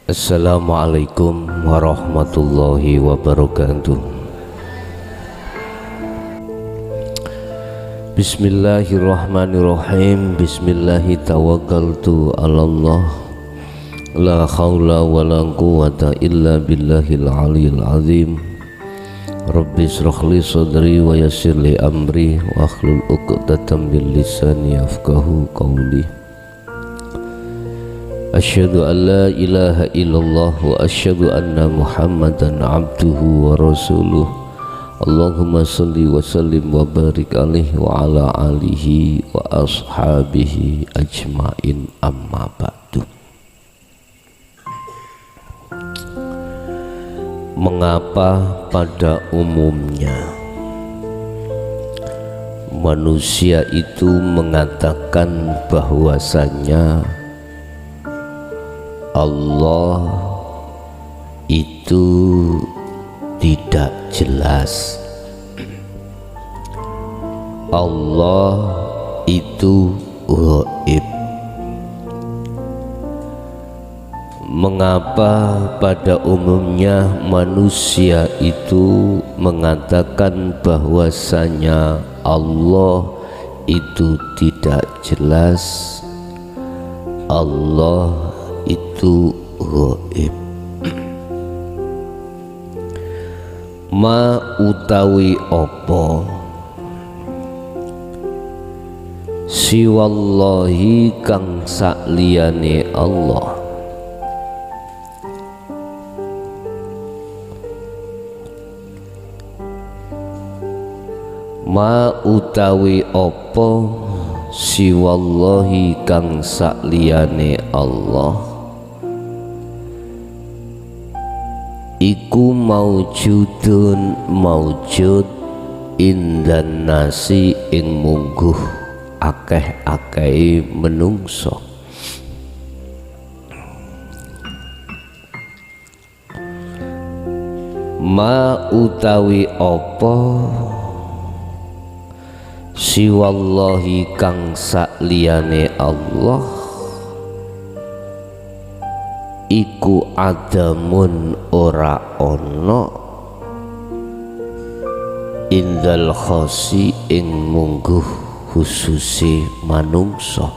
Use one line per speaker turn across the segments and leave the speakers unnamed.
Assalamualaikum warahmatullahi wabarakatuh. Bismillahirrahmanirrahim. Bismillahi tawakkaltu ala Allah. La haula wa la quwwata illa billahil aliyil azim. Rabbi shrah li sadri wa yassir li amri wa hlul 'uqdatam min lisani yafqahu qawli. Asyhadu an la ilaha illallah wa asyhadu anna Muhammadan abduhu wa rasuluh. Allahumma salli wa sallim wa barik alaihi wa ala alihi wa ashabihi ajmain, amma ba'du. Mengapa pada umumnya manusia itu mengatakan bahwasanya Allah itu tidak jelas, Allah itu ghaib? Mengapa pada umumnya manusia itu mengatakan bahwasanya Allah itu tidak jelas, Allah itu ghaib? Ma utawi apa siwallahi kang sakliyane Allah, ma utawi apa siwallahi kang sakliyane Allah iku maujudun maujud indan nasi ing mungguh akeh-akeh menungso. Ma utawi apa siwallahi kang sakliyane Allah iku adamun ora ono indal khosi ing mungguh khususi manungso.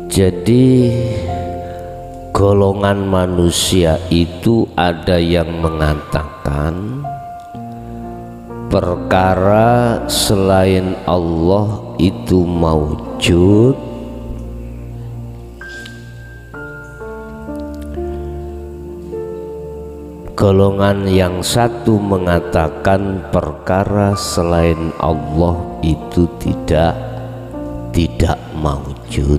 Jadi golongan manusia itu ada yang mengatakan perkara selain Allah itu maujud, golongan yang satu mengatakan perkara selain Allah itu tidak maujud.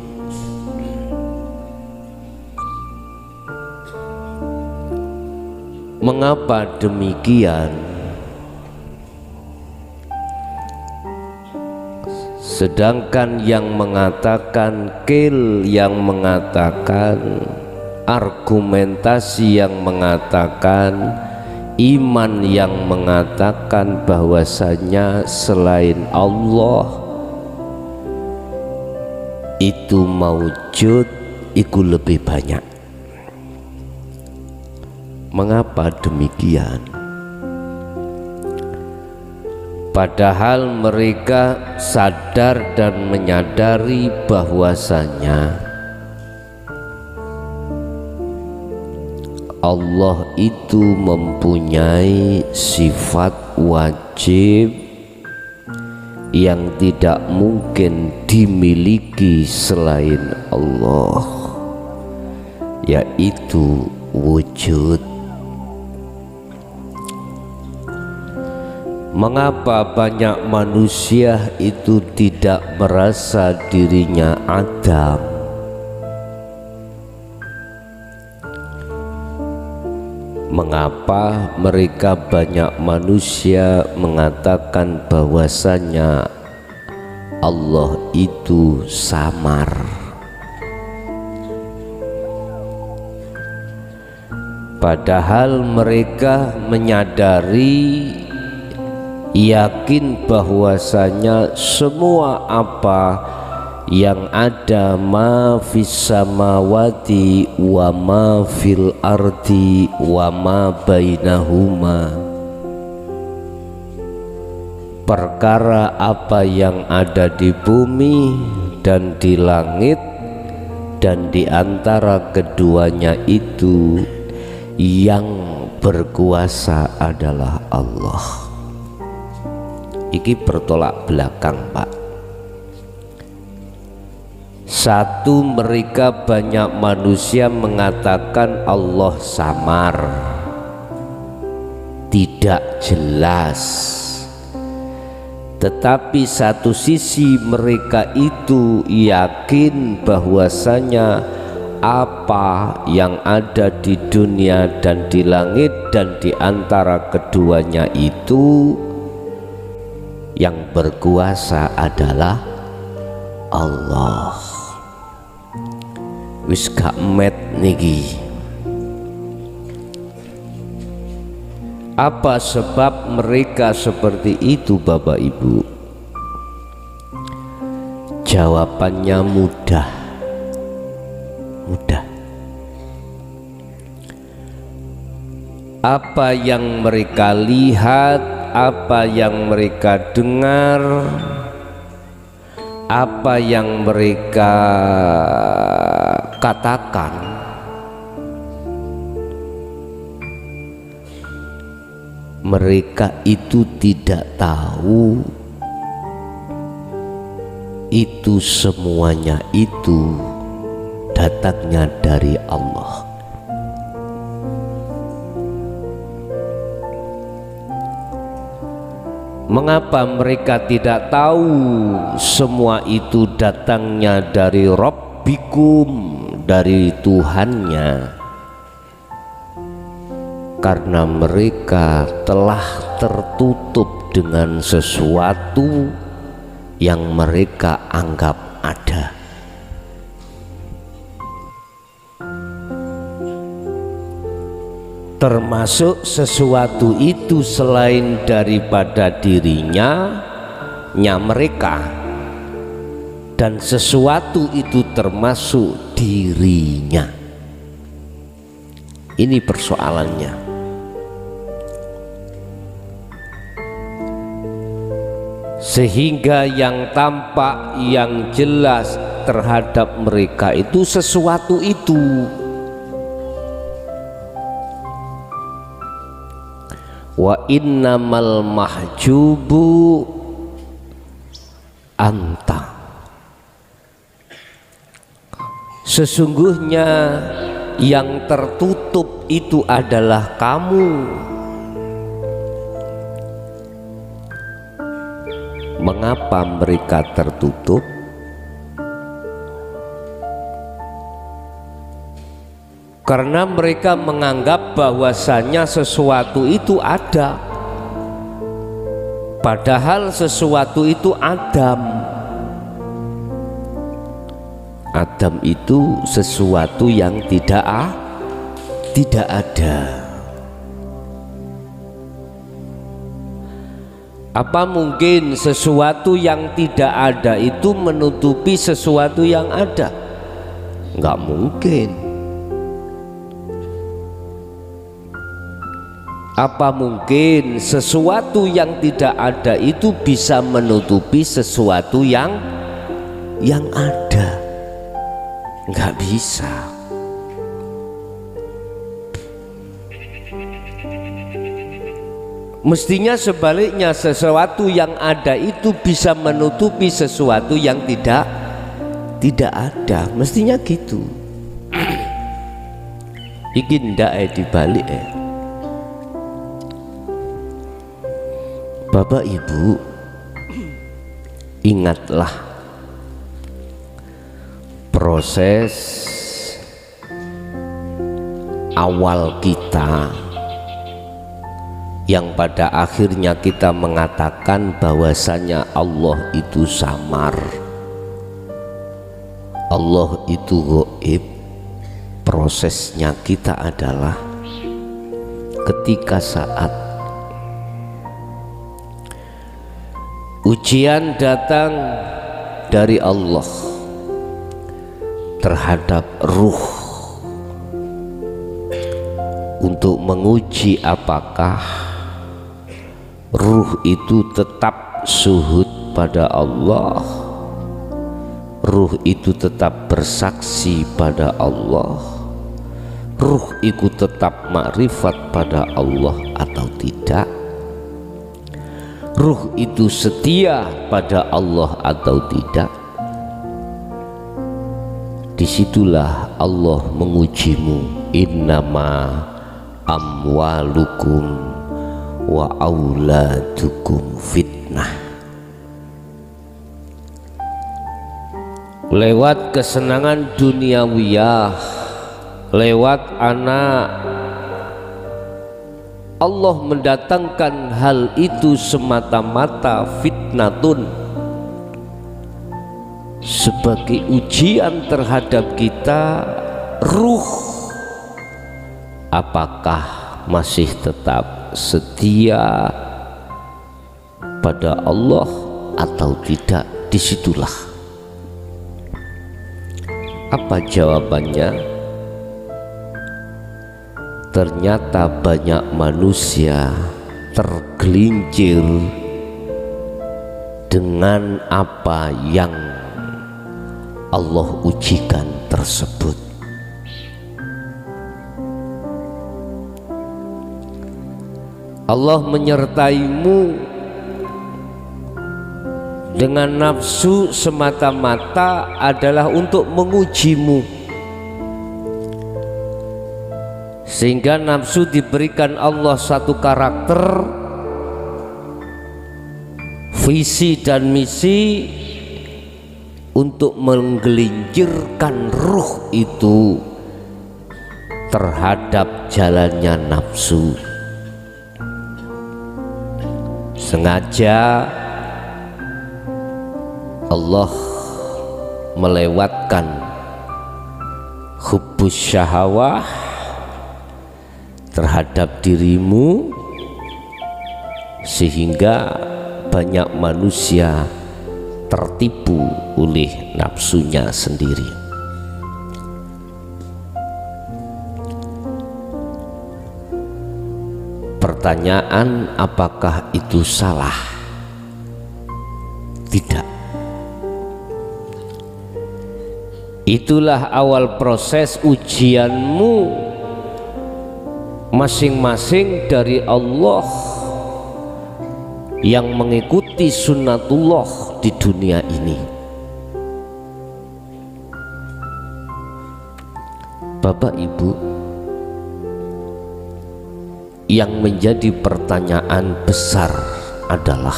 Mengapa demikian? Sedangkan yang mengatakan yang mengatakan argumentasi, yang mengatakan iman, yang mengatakan bahwasanya selain Allah itu maujud, itu lebih banyak. Mengapa demikian? Padahal mereka sadar dan menyadari bahwasanya Allah itu mempunyai sifat wajib yang tidak mungkin dimiliki selain Allah, yaitu wujud. Mengapa banyak manusia itu tidak merasa dirinya Adam? Mengapa mereka banyak manusia mengatakan bahwasanya Allah itu samar? Padahal mereka menyadari, yakin bahwasanya semua apa yang ada ma fis samawati wa ma fil ardi wa ma bainahuma, perkara apa yang ada di bumi dan di langit dan di antara keduanya itu, yang berkuasa adalah Allah. Iki bertolak belakang, Pak. Satu, mereka banyak manusia mengatakan Allah samar, tidak jelas. Tetapi satu sisi mereka itu yakin bahwasanya apa yang ada di dunia dan di langit dan di antara keduanya itu, yang berkuasa adalah Allah. Wis gak met niki. Apa sebab mereka seperti itu, Bapak Ibu? Jawabannya mudah. Apa yang mereka lihat, apa yang mereka dengar, apa yang mereka katakan, mereka itu tidak tahu itu semuanya itu datangnya dari Allah. Mengapa mereka tidak tahu semua itu datangnya dari Rabbikum, dari Tuhannya? Karena mereka telah tertutup dengan sesuatu yang mereka anggap ada. Termasuk sesuatu itu selain daripada dirinya, mereka, dan sesuatu itu termasuk dirinya. Ini persoalannya. Sehingga yang tampak, yang jelas terhadap mereka itu sesuatu itu. Wa innamal mahjubu anta. Sesungguhnya yang tertutup itu adalah kamu. Mengapa mereka tertutup? Karena mereka menganggap bahwasanya sesuatu itu ada, padahal sesuatu itu Adam. Adam itu sesuatu yang tidak ada. Apa mungkin sesuatu yang tidak ada itu menutupi sesuatu yang ada? Enggak mungkin. Apa mungkin sesuatu yang tidak ada itu bisa menutupi sesuatu yang ada? Enggak bisa. Mestinya sebaliknya, sesuatu yang ada itu bisa menutupi sesuatu yang tidak ada. Mestinya gitu. Iki ndak dibalik ya. Bapak Ibu, ingatlah proses awal kita yang pada akhirnya kita mengatakan bahwasanya Allah itu samar, Allah itu gaib. Prosesnya kita adalah ketika saat ujian datang dari Allah, terhadap ruh untuk menguji apakah ruh itu tetap suhud pada Allah, ruh itu tetap bersaksi pada Allah, ruh itu tetap makrifat pada Allah atau tidak, ruh itu setia pada Allah atau tidak. Disitulah Allah mengujimu. Innama amwalukum wa auladukum fitnah. Lewat kesenangan duniawiyah, lewat anak, Allah mendatangkan hal itu semata-mata fitnatun, sebagai ujian terhadap kita. Ruh apakah masih tetap setia pada Allah atau tidak? Disitulah apa jawabannya? Ternyata banyak manusia tergelincir dengan apa yang Allah ujikan tersebut. Allah menyertaimu dengan nafsu semata-mata adalah untuk mengujimu, sehingga nafsu diberikan Allah satu karakter, visi dan misi untuk menggelincirkan ruh itu terhadap jalannya nafsu. Sengaja Allah melewatkan hubbus syahawah terhadap dirimu, sehingga banyak manusia tertipu oleh nafsunya sendiri. Pertanyaan, apakah itu salah? Tidak. Itulah awal proses ujianmu masing-masing dari Allah yang mengikuti sunnatullah di dunia ini. Bapak Ibu, yang menjadi pertanyaan besar adalah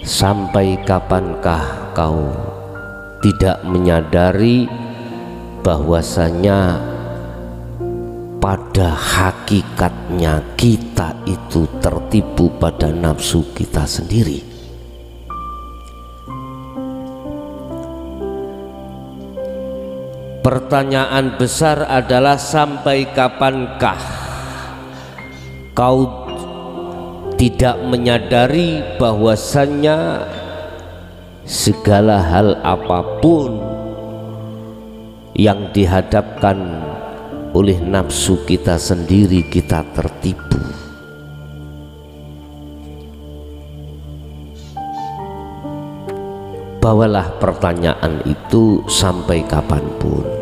sampai kapankah kau tidak menyadari bahwasanya pada hakikatnya kita itu tertipu pada nafsu kita sendiri. Pertanyaan besar adalah sampai kapankah kau tidak menyadari bahwasanya segala hal apapun yang dihadapkan oleh nafsu kita sendiri kita tertipu. Bawalah pertanyaan itu sampai kapanpun.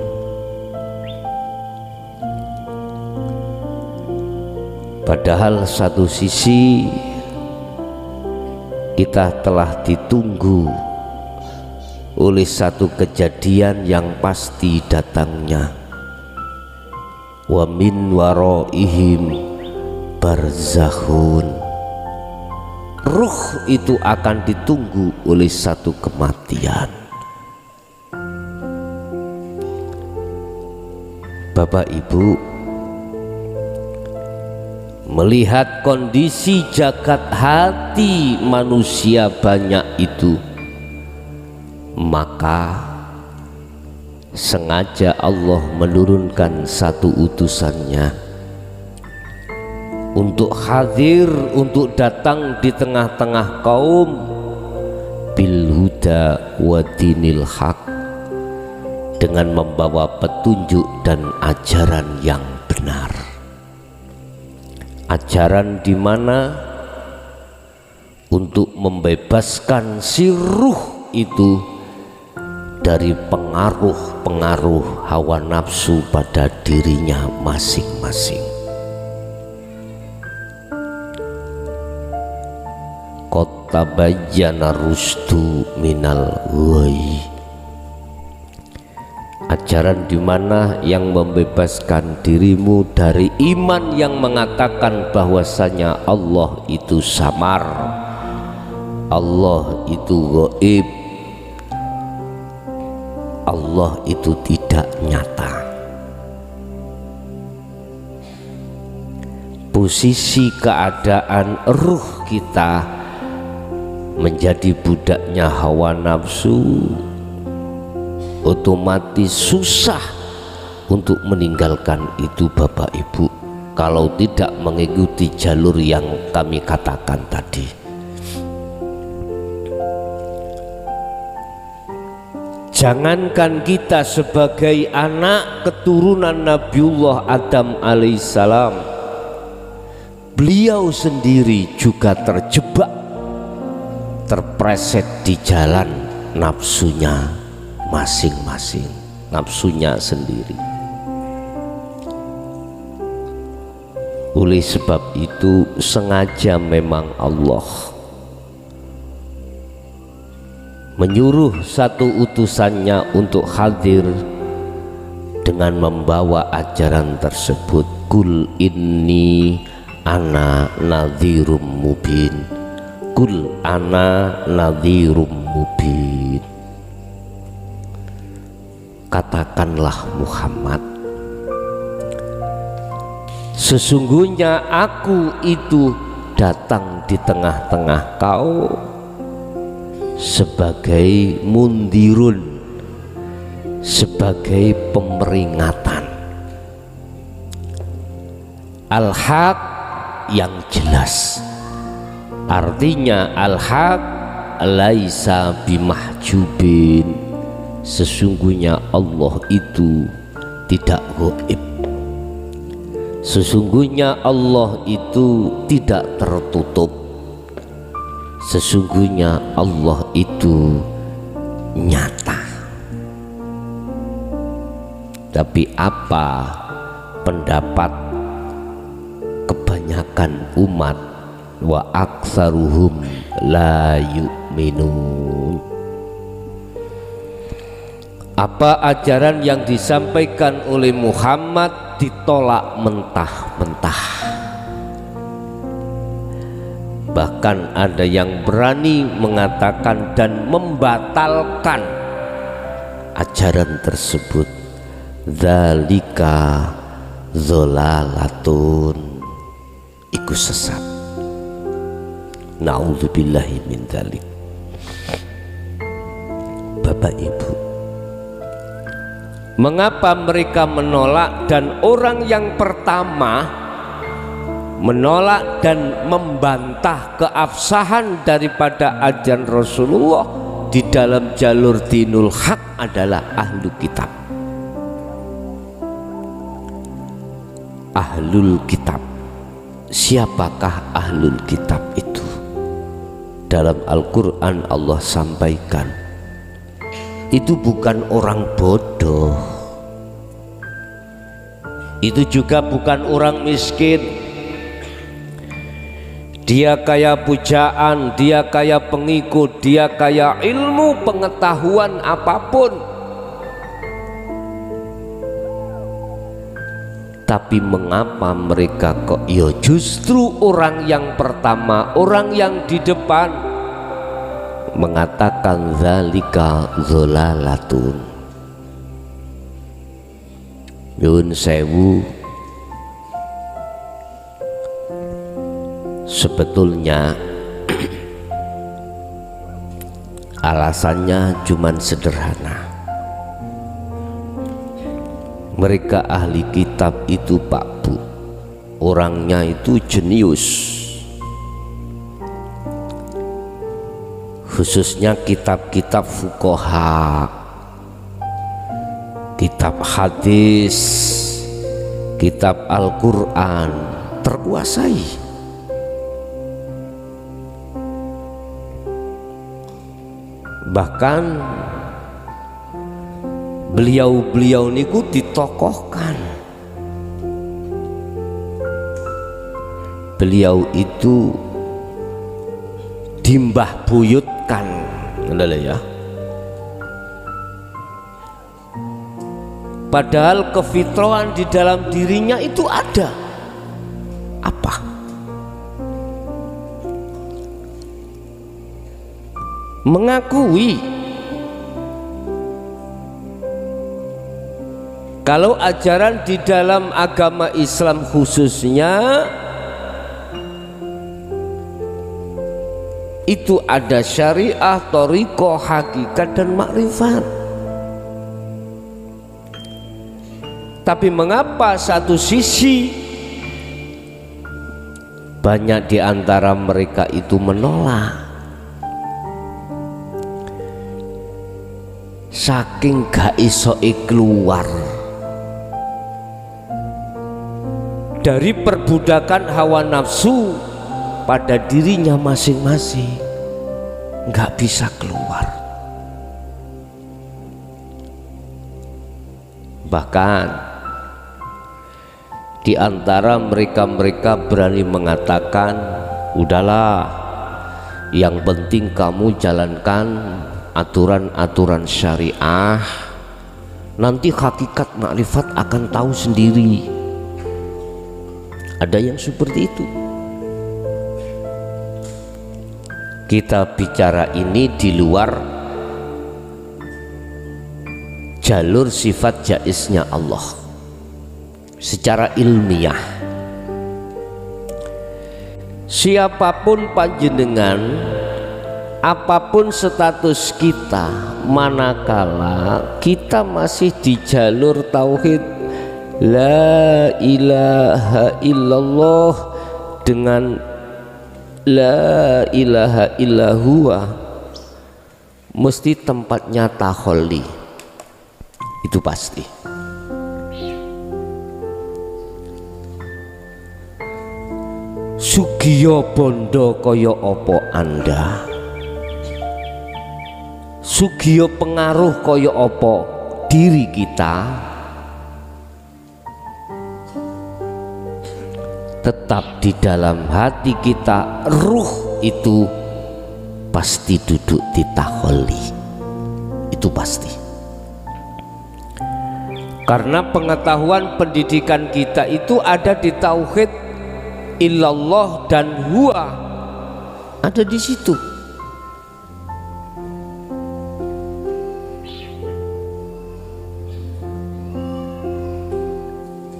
Padahal satu sisi kita telah ditunggu oleh satu kejadian yang pasti datangnya. Wa min waraihim barzakhun. Ruh itu akan ditunggu oleh satu kematian. Bapak Ibu, melihat kondisi jagat hati manusia banyak itu, maka sengaja Allah menurunkan satu utusannya untuk hadir, untuk datang di tengah-tengah kaum bil huda wa dinil haq, dengan membawa petunjuk dan ajaran yang benar. Ajaran di mana untuk membebaskan si ruh itu dari pengaruh-pengaruh hawa nafsu pada dirinya masing-masing. Qad tabayyana rusdu minal ghayy, ajaran di mana yang membebaskan dirimu dari iman yang mengatakan bahwasanya Allah itu samar, Allah itu gaib, Allah itu tidak nyata. Posisi keadaan ruh kita menjadi budaknya hawa nafsu, otomatis susah untuk meninggalkan itu Bapak Ibu, kalau tidak mengikuti jalur yang kami katakan tadi. Jangankan kita sebagai anak keturunan Nabiullah Adam alaihissalam, beliau sendiri juga terpreset di jalan nafsunya masing-masing, nafsunya sendiri. Oleh sebab itu sengaja memang Allah menyuruh satu utusannya untuk hadir dengan membawa ajaran tersebut. Kul inni ana nadhirum mubin, kul ana nadhirum mubin. Katakanlah Muhammad, sesungguhnya aku itu datang di tengah-tengah kau sebagai mundirun, sebagai pemeringatan. Al-haq yang jelas, artinya al-haq laisa bimahjubin, sesungguhnya Allah itu tidak gaib, sesungguhnya Allah itu tidak tertutup, sesungguhnya Allah itu nyata. Tapi apa pendapat kebanyakan umat? Wa aktsaruhum la yu'minun. Apa ajaran yang disampaikan oleh Muhammad ditolak mentah-mentah. Bahkan ada yang berani mengatakan dan membatalkan ajaran tersebut. Dzalika dzalalatun, iku sesat. Na'udzubillahi min dzalik. Bapak Ibu, mengapa mereka menolak, dan orang yang pertama menolak dan membantah keabsahan daripada ajaran Rasulullah di dalam jalur dinul haq adalah ahlu kitab. Ahlul kitab, siapakah ahlul kitab itu? Dalam Al-Quran Allah sampaikan, itu bukan orang bodoh, itu juga bukan orang miskin. Dia kaya pujaan, dia kaya pengikut, dia kaya ilmu pengetahuan apapun, tapi mengapa mereka kok ya justru orang yang pertama, orang yang di depan mengatakan zalika dzalalatun. Nyuwun sewu, sebetulnya alasannya cuman sederhana. Mereka ahli kitab itu Pak Bu, orangnya itu jenius, khususnya kitab-kitab fuqaha, kitab hadis, kitab Al-Quran terkuasai. Bahkan beliau-beliau niku ditokohkan. Beliau itu dimbah buyutkan, ya. Padahal kefitrahan di dalam dirinya itu ada. Apa? Mengakui kalau ajaran di dalam agama Islam khususnya itu ada syariah, thariqah, hakikat dan makrifat. Tapi mengapa satu sisi banyak di antara mereka itu menolak? Saking gak iso keluar dari perbudakan hawa nafsu pada dirinya masing-masing, gak bisa keluar. Bahkan di antara mereka berani mengatakan, udahlah, yang penting kamu jalankan aturan-aturan syariah, nanti hakikat makrifat akan tahu sendiri. Ada yang seperti itu. Kita bicara ini di luar jalur sifat jaiznya Allah secara ilmiah. Siapapun panjenengan, apapun status kita, manakala kita masih di jalur tauhid la ilaha illallah dengan la ilaha illahuwa, mesti tempatnya taholli, itu pasti. Sugiyo bondo kaya opo Anda, sugiyo pengaruh kaya opo diri kita, tetap di dalam hati kita ruh itu pasti duduk di taholli, itu pasti. Karena pengetahuan pendidikan kita itu ada di tauhid illallah dan huwa, ada di situ.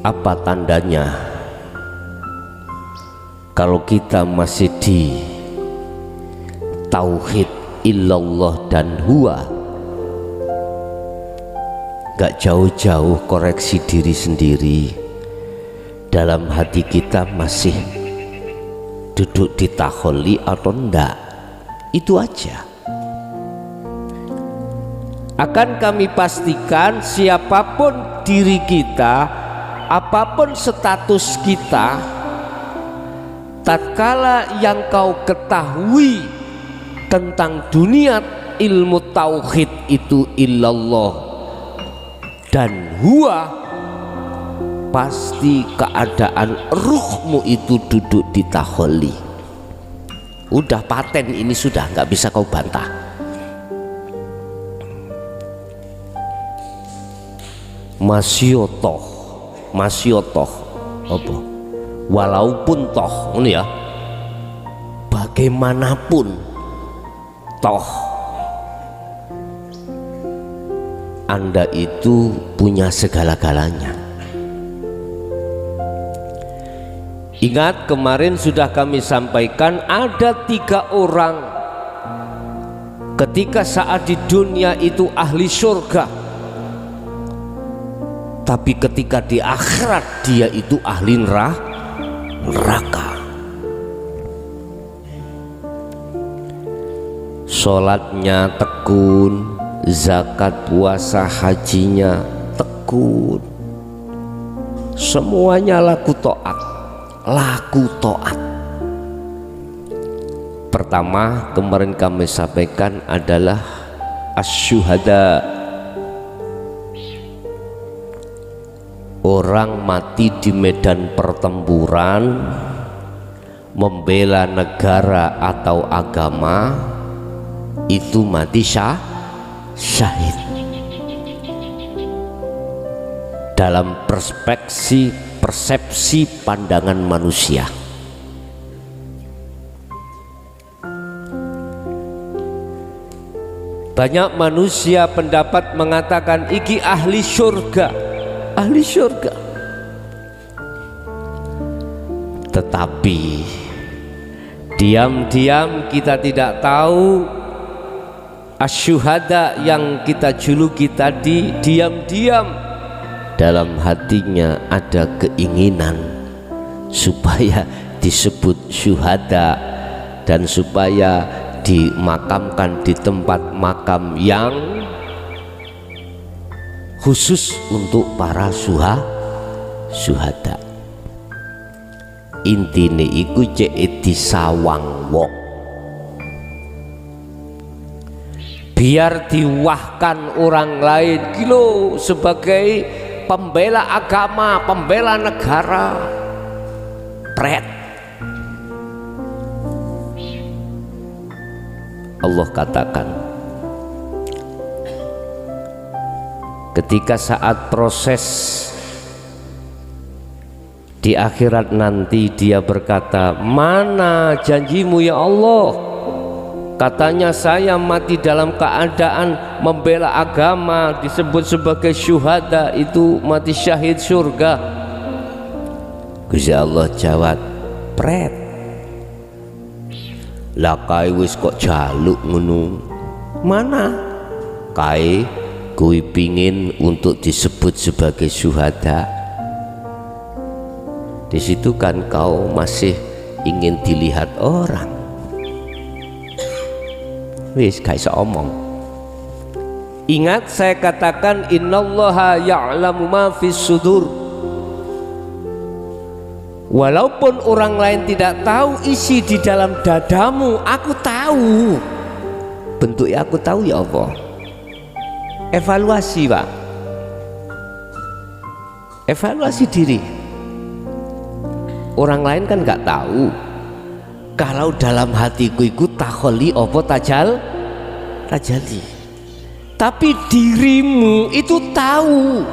Apa tandanya kalau kita masih di tauhid illallah dan huwa? Gak jauh-jauh koreksi diri sendiri, dalam hati kita masih duduk di taholli atau enggak, itu aja. Akan kami pastikan siapapun diri kita, apapun status kita, tatkala yang kau ketahui tentang dunia ilmu tauhid itu illallah dan huwa, pasti keadaan ruhmu itu duduk di taholli. Udah paten ini, sudah nggak bisa kau bantah. Masyotoh apa? Walaupun toh, ini ya, bagaimanapun toh Anda itu punya segala-galanya. Ingat kemarin sudah kami sampaikan, ada 3 orang ketika saat di dunia itu ahli surga, tapi ketika di akhirat dia itu ahli neraka. sholatnya tekun, zakat, puasa, hajinya tekun, semuanya laku taat, laku taat. Pertama kemarin kami sampaikan adalah asyuhada, orang mati di medan pertempuran membela negara atau agama, itu mati syahid. Dalam persepsi pandangan manusia, banyak manusia pendapat mengatakan iki ahli surga, ahli surga. Tetapi diam-diam kita tidak tahu asyuhada yang kita juluki tadi, diam-diam dalam hatinya ada keinginan supaya disebut syuhada dan supaya dimakamkan di tempat makam yang khusus untuk para syuhada. Intine iku cek disawang wong, biar diwahkan orang lain kilo sebagai pembela agama, pembela negara. Pret. Allah katakan ketika saat proses di akhirat nanti dia berkata, mana janjimu ya Allah? Katanya saya mati dalam keadaan membela agama, disebut sebagai syuhada, itu mati syahid surga. Gusti Allah jawab, pret, lah kai wis kok jaluk ngono. Mana kai kui pingin untuk disebut sebagai syuhada? Di situ kan kau masih ingin dilihat orang. Wis gak iso omong. Ingat saya katakan innallaha ya'lamu ma fis sudur. Walaupun orang lain tidak tahu isi di dalam dadamu, aku tahu. Bentuknya aku tahu ya Allah. Evaluasi Pak, evaluasi diri. Orang lain kan nggak tahu kalau dalam hatiku itu takholi apa tajali, tapi dirimu itu tahu.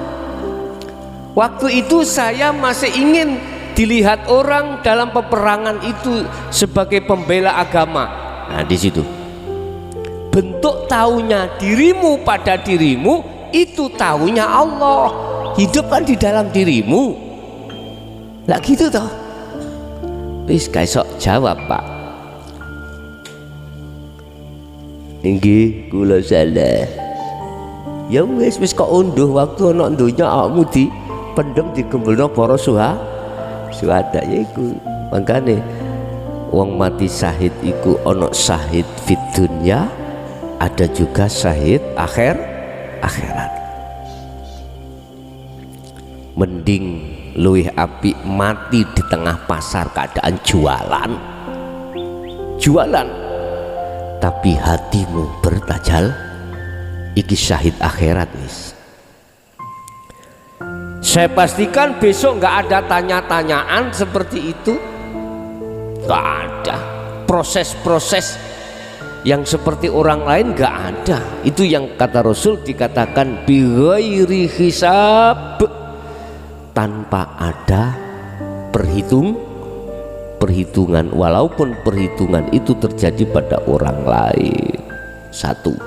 Waktu itu saya masih ingin dilihat orang dalam peperangan itu sebagai pembela agama. Nah di situ bentuk taunya dirimu pada dirimu, itu taunya Allah. Hidup kan di dalam dirimu. Lah gitu toh. Wis gak iso jawab Pak. Nggih kula salah. Ya wis kok unduh waktu ana donya awakmu dipendhem digembelno para syuhada ya iku. Mangkane wong mati syahid iku ana syahid fid dunya, ada juga syahid akhirat. Mending luwih apik mati di tengah pasar keadaan jualan, tapi hatimu bertajal iki syahid akhirat wis. Saya pastikan besok nggak ada tanya-tanyaan seperti itu, nggak ada proses-proses yang seperti orang lain, nggak ada. Itu yang kata Rasul dikatakan bi ghairi hisab, tanpa ada perhitungan, walaupun perhitungan itu terjadi pada orang lain. Satu.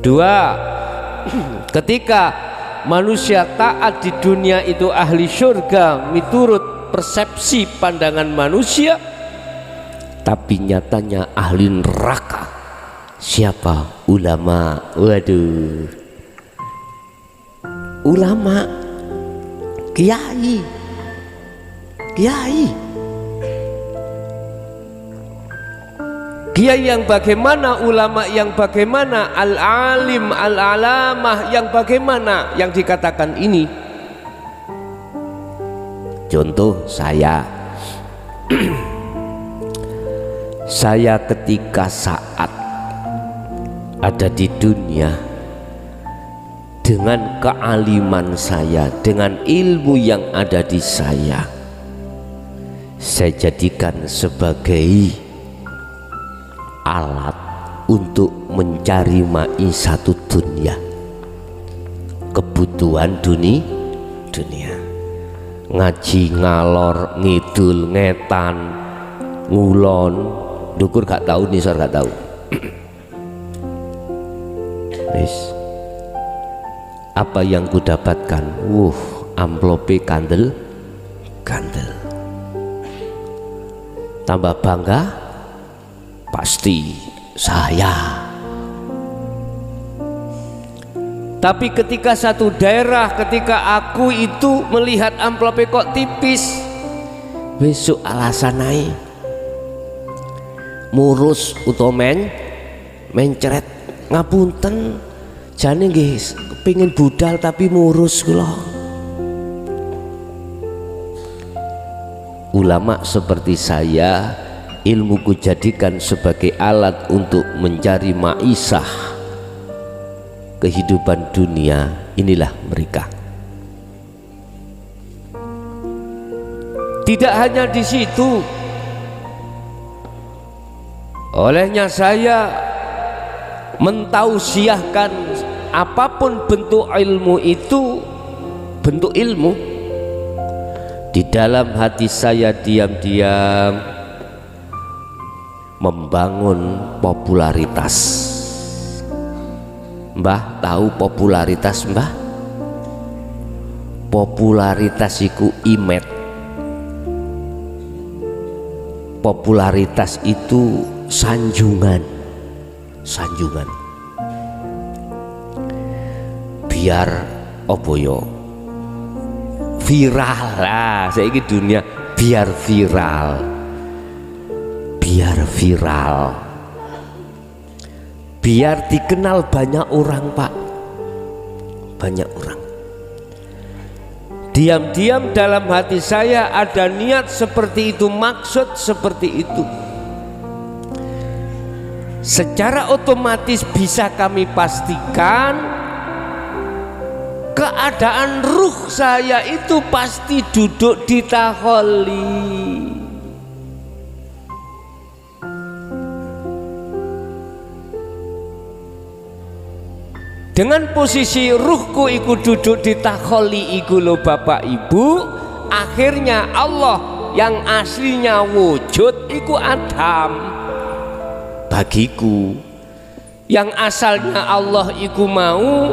Dua, ketika manusia taat di dunia itu ahli surga miturut persepsi pandangan manusia, tapi nyatanya ahli neraka. Siapa? Ulama. Waduh, ulama, kiai. kiai yang bagaimana, ulama yang bagaimana, al-alim, al-alamah yang bagaimana, yang dikatakan ini. Contoh saya saya ketika saat ada di dunia, dengan kealiman saya, dengan ilmu yang ada di saya jadikan sebagai alat untuk mencari maisatu dunia, kebutuhan dunia. Ngaji ngalor ngidul ngetan ngulon dukur gak tahu, nisor gak tahu. Wis apa yang ku dapatkan, amplope kandel tambah bangga pasti saya. Tapi ketika satu daerah, ketika aku itu melihat amplope kok tipis, besok alasan naik murus utawa mencret, ngapunten jane nggih pengen budal tapi murus kula. Ulama seperti saya, ilmuku jadikan sebagai alat untuk mencari maisah kehidupan dunia. Inilah mereka. Tidak hanya di situ, olehnya saya mentausiahkan apapun bentuk ilmu itu bentuk ilmu. Di dalam hati saya diam-diam membangun popularitas. Mbah tahu popularitas, Mbah? Popularitas iku imet. Popularitas itu sanjungan. Biar apa yo? Viral lah, saiki dunia biar viral. Biar dikenal banyak orang, Pak. Banyak orang. Diam-diam dalam hati saya ada niat seperti itu, maksud seperti itu. Secara otomatis bisa kami pastikan keadaan ruh saya itu pasti duduk di taholi. Dengan posisi ruhku iku duduk di taholi iku lo Bapak Ibu, akhirnya Allah yang aslinya wujud iku Adam bagiku, yang asalnya Allah iku mau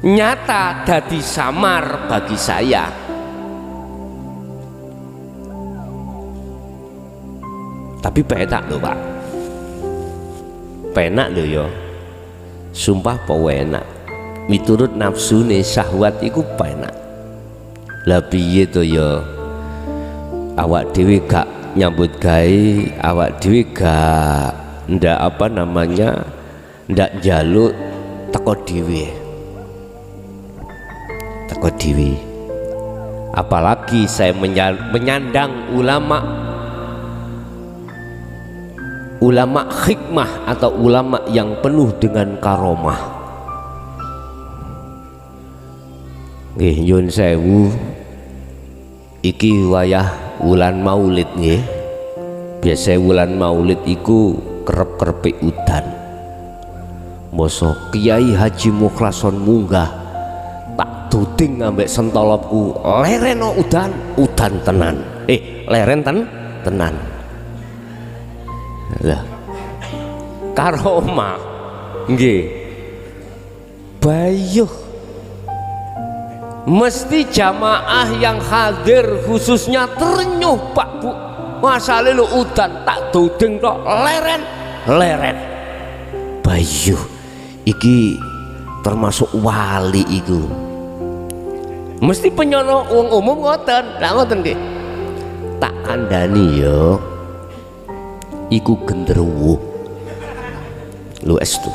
nyata dadi samar bagi saya. Tapi penak lho, Pak. Penak lho ya. Sumpah penak. Miturut nafsune syahwat iku penak. Lah piye to ya? Awak dhewe gak nyambut gawe, awak dhewe gak ndak apa namanya? Ndak njaluk teko dhewe. Apalagi saya menyandang ulama hikmah atau ulama yang penuh dengan karomah. Nggih nyun sewu, iki wayah wulan Maulid nggih. Biasa wulan Maulid iku kerep-kerepik udan. Mosok Kiai Haji Mukhlason munggah duding ngambek sentolopku, lereno udan tenan. Leren tenan. Lah karomah nggih. Bayuh mesti jamaah yang hadir khususnya terenyuh, Pak Bu. Masale lu udan tak duding tok leren. Bayuh iki termasuk wali iku. Mesti penyono wong umum ngoten, lah ngoten nggih. Tak kandhani yo. iku genderuwo lu estu.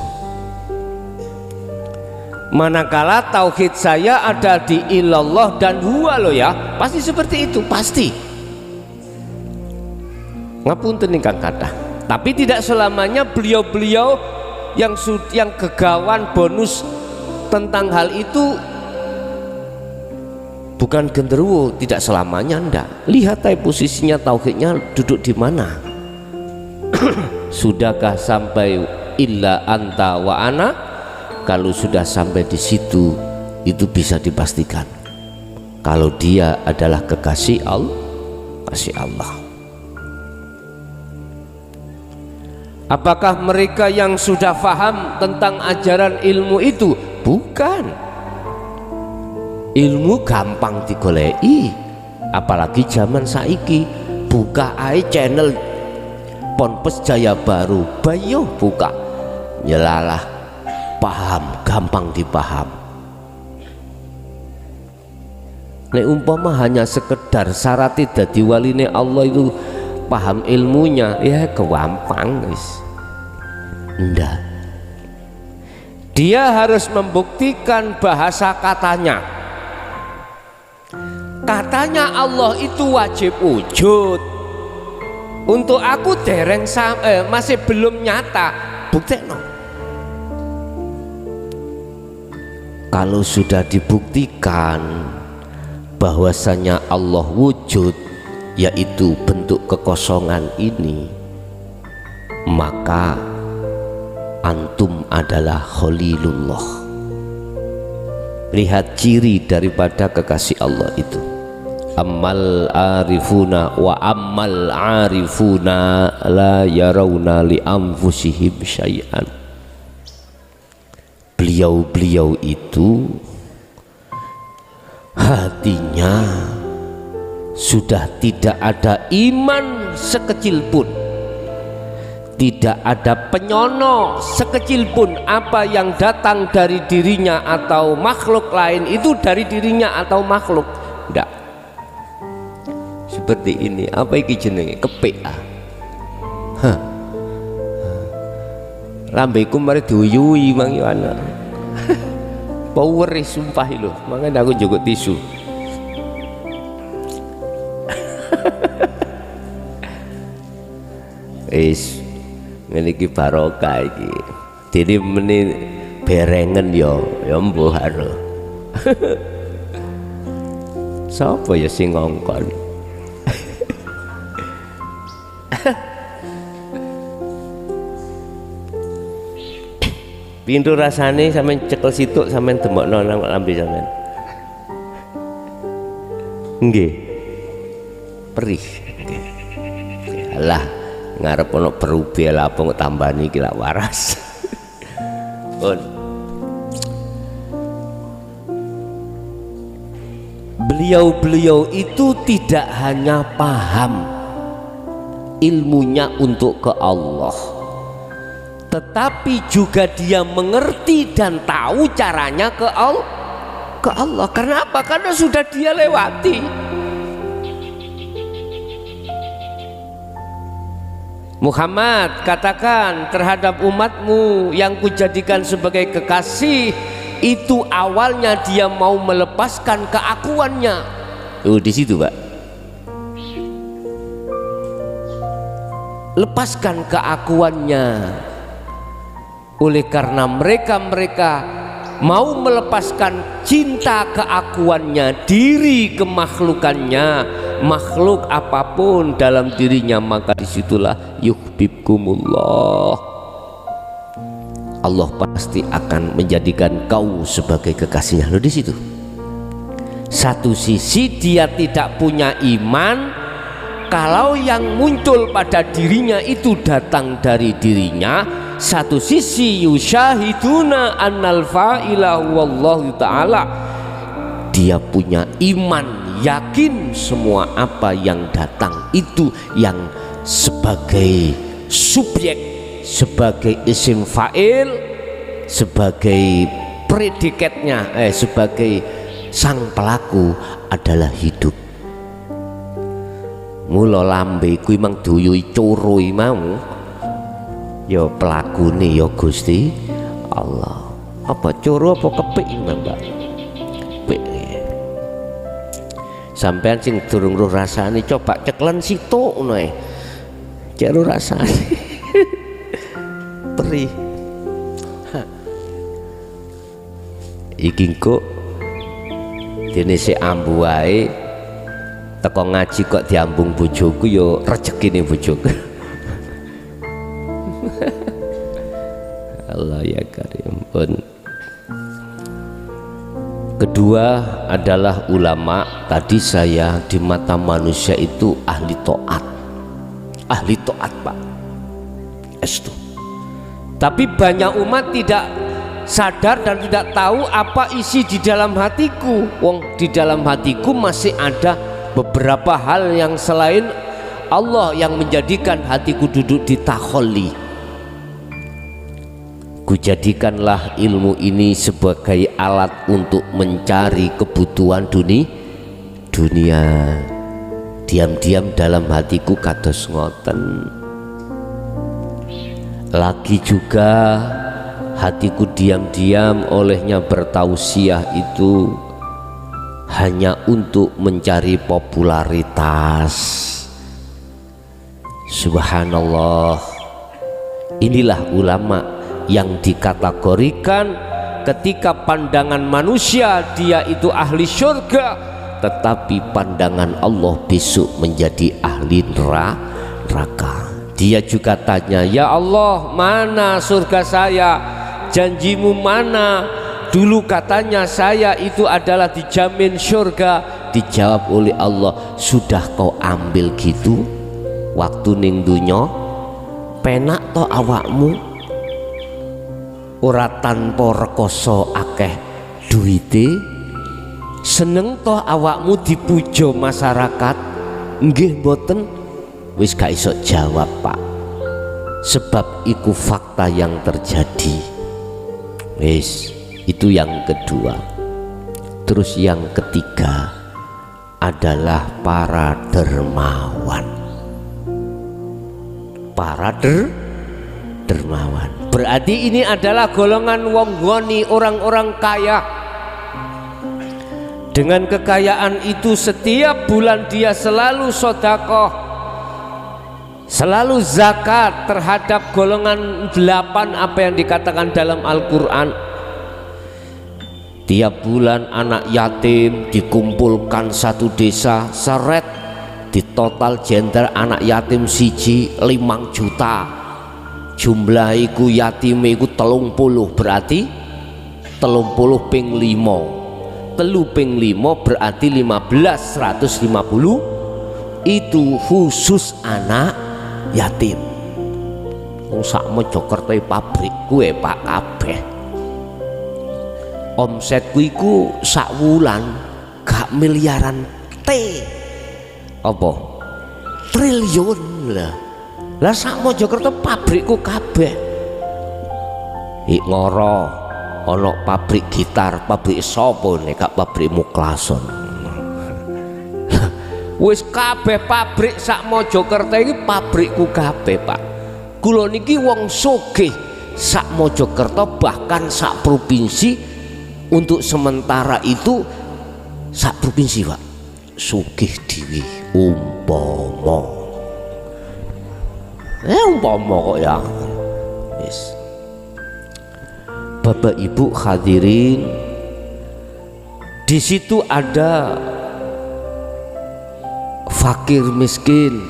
Manakala tauhid saya ada di ilallah dan huwa lo ya, pasti seperti itu, pasti. Ngapunten ingkang kathah. Tapi tidak selamanya beliau-beliau yang kegawan bonus tentang hal itu bukan genderuwo, tidak selamanya ndak. Lihat aja posisinya tauhidnya duduk di mana. Sudahkah sampai illa anta wa ana? Kalau sudah sampai di situ, itu bisa dipastikan kalau dia adalah kekasih Allah. Apakah mereka yang sudah faham tentang ajaran ilmu itu? Bukan. Ilmu gampang digoleki, apalagi zaman saiki. Buka ae channel Ponpes Jaya Baru, bayo buka, nyelalah, paham, gampang dipaham. Nek umpama hanya sekedar syaratnya dadi waline Allah itu paham ilmunya, ya gampang guys. Ndak. Dia harus membuktikan bahasa katanya. Katanya Allah itu wajib wujud. Untuk aku dereng masih belum nyata, buktekno. Kalau sudah dibuktikan bahwasanya Allah wujud, yaitu bentuk kekosongan ini, maka antum adalah khalilullah. Lihat ciri daripada kekasih Allah itu. Ammal arifuna wa ammal arifuna la yarawna li anfusihim syai'an. Beliau-beliau itu hatinya sudah tidak ada iman sekecil pun, tidak ada penyono sekecil pun apa yang datang dari dirinya atau makhluk lain itu dari dirinya atau makhluk. Tidak seperti ini. Apa iki jenenge? Kepek ah. Lambeku mari diuyui mang yo ana. Power sumpah lho, makanya aku juga tisu. Wis ngene iki barokah iki. Dene meni berengen yo mbuh karo. Sapa ya sing ngongkon? Pintu rasane sampean cekel situk sampean demokno nang lambe sampean. Nggih. Perih. Nggih. Alah, ngarep ono berubah lah apa kok tambani iki lak waras. Pun. Beliau-beliau itu tidak hanya paham ilmunya untuk ke Allah, tetapi juga dia mengerti dan tahu caranya ke Allah. Karena apa? Karena sudah dia lewati. Muhammad, katakan terhadap umatmu yang kujadikan sebagai kekasih, itu awalnya dia mau melepaskan keakuannya. Di situ, Pak. Lepaskan keakuannya. Oleh karena mereka mau melepaskan cinta keakuannya, diri kemakhlukannya, makhluk apapun dalam dirinya, maka disitulah yuhibbukumullah, Allah pasti akan menjadikan kau sebagai kekasihnya. Loh, di situ satu sisi dia tidak punya iman kalau yang muncul pada dirinya itu datang dari dirinya. Satu sisi yusyahiduna annal fa'ila wallahu ta'ala, dia punya iman, yakin semua apa yang datang itu yang sebagai subjek, sebagai isim fa'il, sebagai predikatnya, sebagai sang pelaku adalah hidup. Mula lambe kuwi mang duyui coro mau ya pelakune ya Gusti Allah. Apa coro apa kepik Mbak? Kepik. Sampean sing durung roh rasane coba ceklen sitok ngono ae. Cek roh rasane. Perih. Iki kok dene sik ambu wae teko ngaji kok diambung bojoku ya rezekine bojoku. Allah ya karim pun. Kedua adalah ulama. Tadi saya di mata manusia itu ahli taat Pak Estu. Tapi banyak umat tidak sadar dan tidak tahu apa isi di dalam hatiku. Wong di dalam hatiku masih ada beberapa hal yang selain Allah yang menjadikan hatiku duduk di takholli. Kujadikanlah ilmu ini sebagai alat untuk mencari kebutuhan dunia. Diam-diam dalam hatiku kados ngoten. Lagi juga hatiku diam-diam olehnya bertausiah itu hanya untuk mencari popularitas. Subhanallah. Inilah ulama yang dikategorikan ketika pandangan manusia dia itu ahli surga, tetapi pandangan Allah besok menjadi ahli neraka. Dia juga tanya, ya Allah, mana surga saya? Janjimu mana? Dulu katanya saya itu adalah dijamin surga. Dijawab oleh Allah, sudah kau ambil gitu waktu ning dunya? Penak to awakmu? Ora tanpa rekoso akeh duite? Seneng toh awakmu dipuja masyarakat? Nggih mboten. Wis gak iso jawab Pak, sebab iku fakta yang terjadi. Wis, itu yang kedua. Terus yang ketiga adalah para dermawan. Para dermawan berarti ini adalah golongan wong goni, orang-orang kaya. Dengan kekayaan itu setiap bulan dia selalu sedekah, selalu zakat terhadap golongan 8 apa yang dikatakan dalam Al-Quran. Tiap bulan anak yatim dikumpulkan satu desa, seret di total gender anak yatim siji 5 juta. Jumlah iku yatim iku 30, berarti 30 ping 5, 3 ping 5 berarti 15, 150. Itu khusus anak yatim. Wong sak Mojokerto pabrik kue Pak kabeh. Omsetku iku sak wulan gak miliaran apa triliun lah. Lah sak Mojokerto pabrikku kabeh. Ik ngoro ana pabrik gitar, pabrik sapa nek gak pabrik Muklason. Wis kabeh pabrik sak Mojokerto iki pabrikku kabeh Pak. Kula niki wong sugih sak Mojokerto, bahkan sak provinsi. Untuk sementara itu sak provinsi Pak sugih dhewe umpama kok ya. Yes. Bapak Ibu hadirin, di situ ada fakir miskin.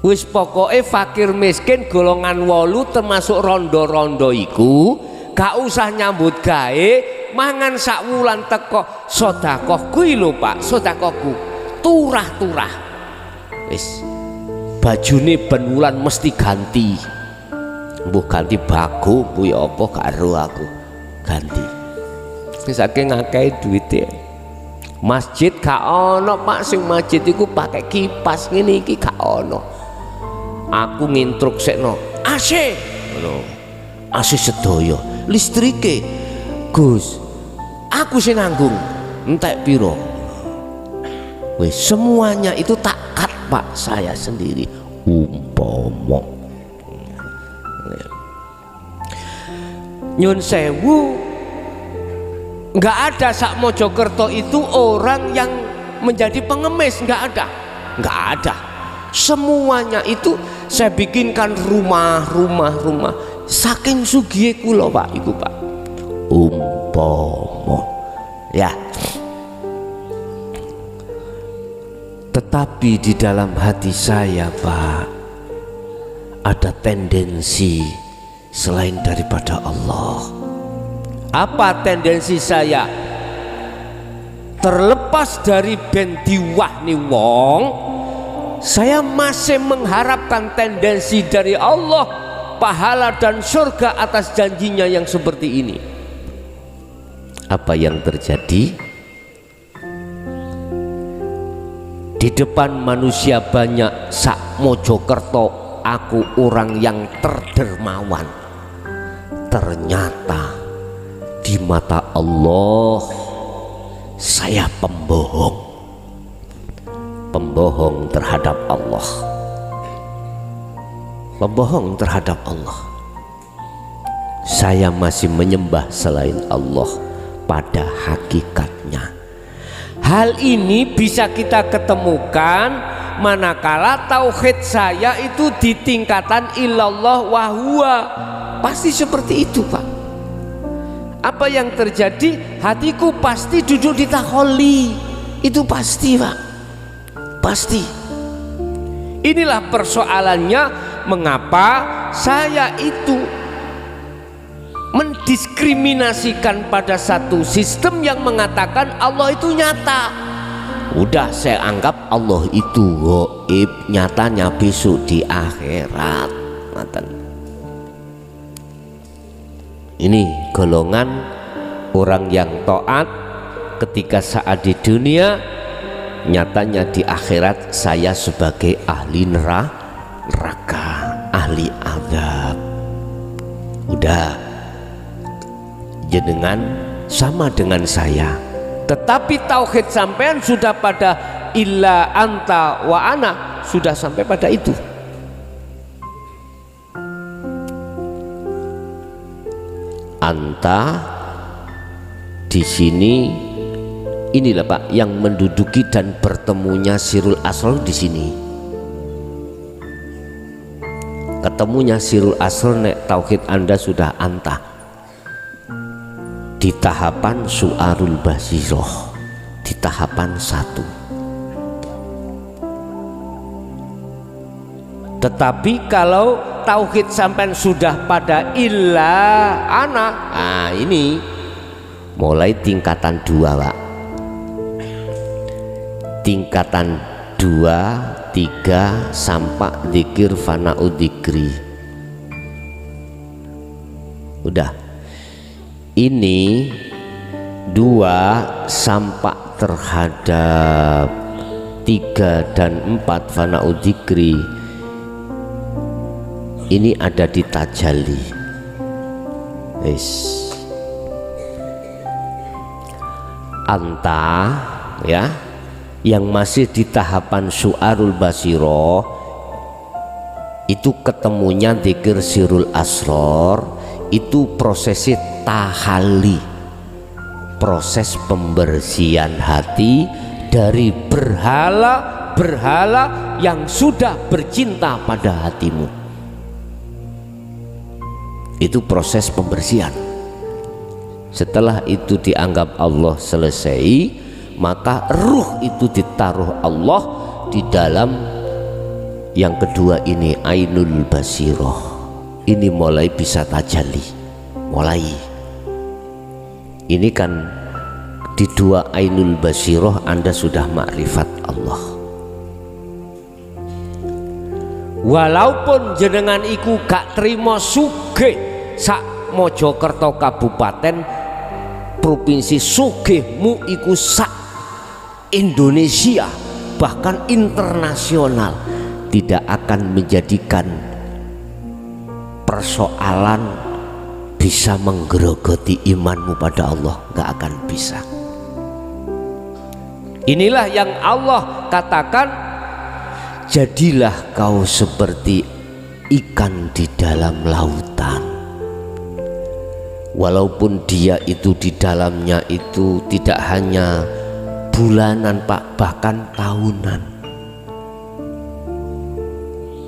Wis pokoknya fakir miskin golongan 8 termasuk rondo-rondo iku gak usah nyambut gawe, mangan sak wulan teko sedekah kuwi lho Pak, sedekahku turah-turah. Wis bajune ben wulan mesti ganti. Mbuh ganti bago kuwi apa karo aku ganti. Wis saking ngakeh duwite. Masjid gak ono Pak, sing masjid iku pakai kipas ngene iki gak ono. Aku nginstruksekno AC ngono. AC sedaya, listrike Gus aku sing nanggung entek piro. Wis semuanya itu tak cut bapak saya sendiri. Umpama nyun sewu, nggak ada sak Mojokerto itu orang yang menjadi pengemis, nggak ada. Semuanya itu saya bikinkan rumah. Saking sugih kula Pak, iku Pak. Umpama ya. Tetapi di dalam hati saya Pak, ada tendensi selain daripada Allah. Apa tendensi saya? Terlepas dari ben diwahni wong, saya masih mengharapkan tendensi dari Allah, pahala dan surga atas janjinya yang seperti ini. Apa yang terjadi? Di depan manusia banyak sak Mojokerto, aku orang yang terdermawan. Ternyata di mata Allah saya pembohong terhadap Allah, pembohong terhadap Allah. Saya masih menyembah selain Allah pada hakikatnya. Hal ini bisa kita ketemukan manakala tauhid saya itu di tingkatan illallah wahwa. Pasti seperti itu Pak. Apa yang terjadi? Hatiku pasti duduk di takholi. Itu pasti Pak, pasti. Inilah persoalannya, mengapa saya itu mendiskriminasikan pada satu sistem yang mengatakan Allah itu nyata. Udah saya anggap Allah itu gaib, nyatanya besok di akhirat. Ini golongan orang yang taat ketika saat di dunia, nyatanya di akhirat saya sebagai ahli neraka, ahli azab. Udah jenengan sama dengan saya, tetapi tauhid sampean sudah pada illa anta wa ana, sudah sampai pada itu. Anta di sini inilah Pak yang menduduki dan bertemunya sirul asrar di sini. Ketemunya sirul asrar nek tauhid Anda sudah anta. Di tahapan su'arul basiroh, di tahapan 1. Tetapi kalau tauhid sampai sudah pada illa ana, nah ini mulai tingkatan 2 Pak. Tingkatan 2, 3 sampai dzikir fana'ud dzikri. Udah. Ini 2 sampai terhadap 3 dan 4 fana'ud dzikri. Ini ada di tajalli. Anta ya, yang masih di tahapan su'arul basiroh itu ketemunya dzikir sirul asror, itu prosesnya tahalli, proses pembersihan hati dari berhala-berhala yang sudah bercinta pada hatimu. Itu proses pembersihan. Setelah itu dianggap Allah selesai, maka ruh itu ditaruh Allah di dalam yang kedua ini, ainul basiroh. Ini mulai bisa tajalli, mulai. Ini kan di 2 ainul basiroh Anda sudah makrifat Allah. Walaupun jenengan iku gak terima sugih sak Mojokerto Kabupaten Provinsi, sugihmu iku sak Indonesia bahkan internasional, tidak akan menjadikan persoalan bisa menggerogoti imanmu pada Allah, gak akan bisa. Inilah yang Allah katakan jadilah kau seperti ikan di dalam lautan. Walaupun dia itu di dalamnya itu tidak hanya bulanan Pak, bahkan tahunan,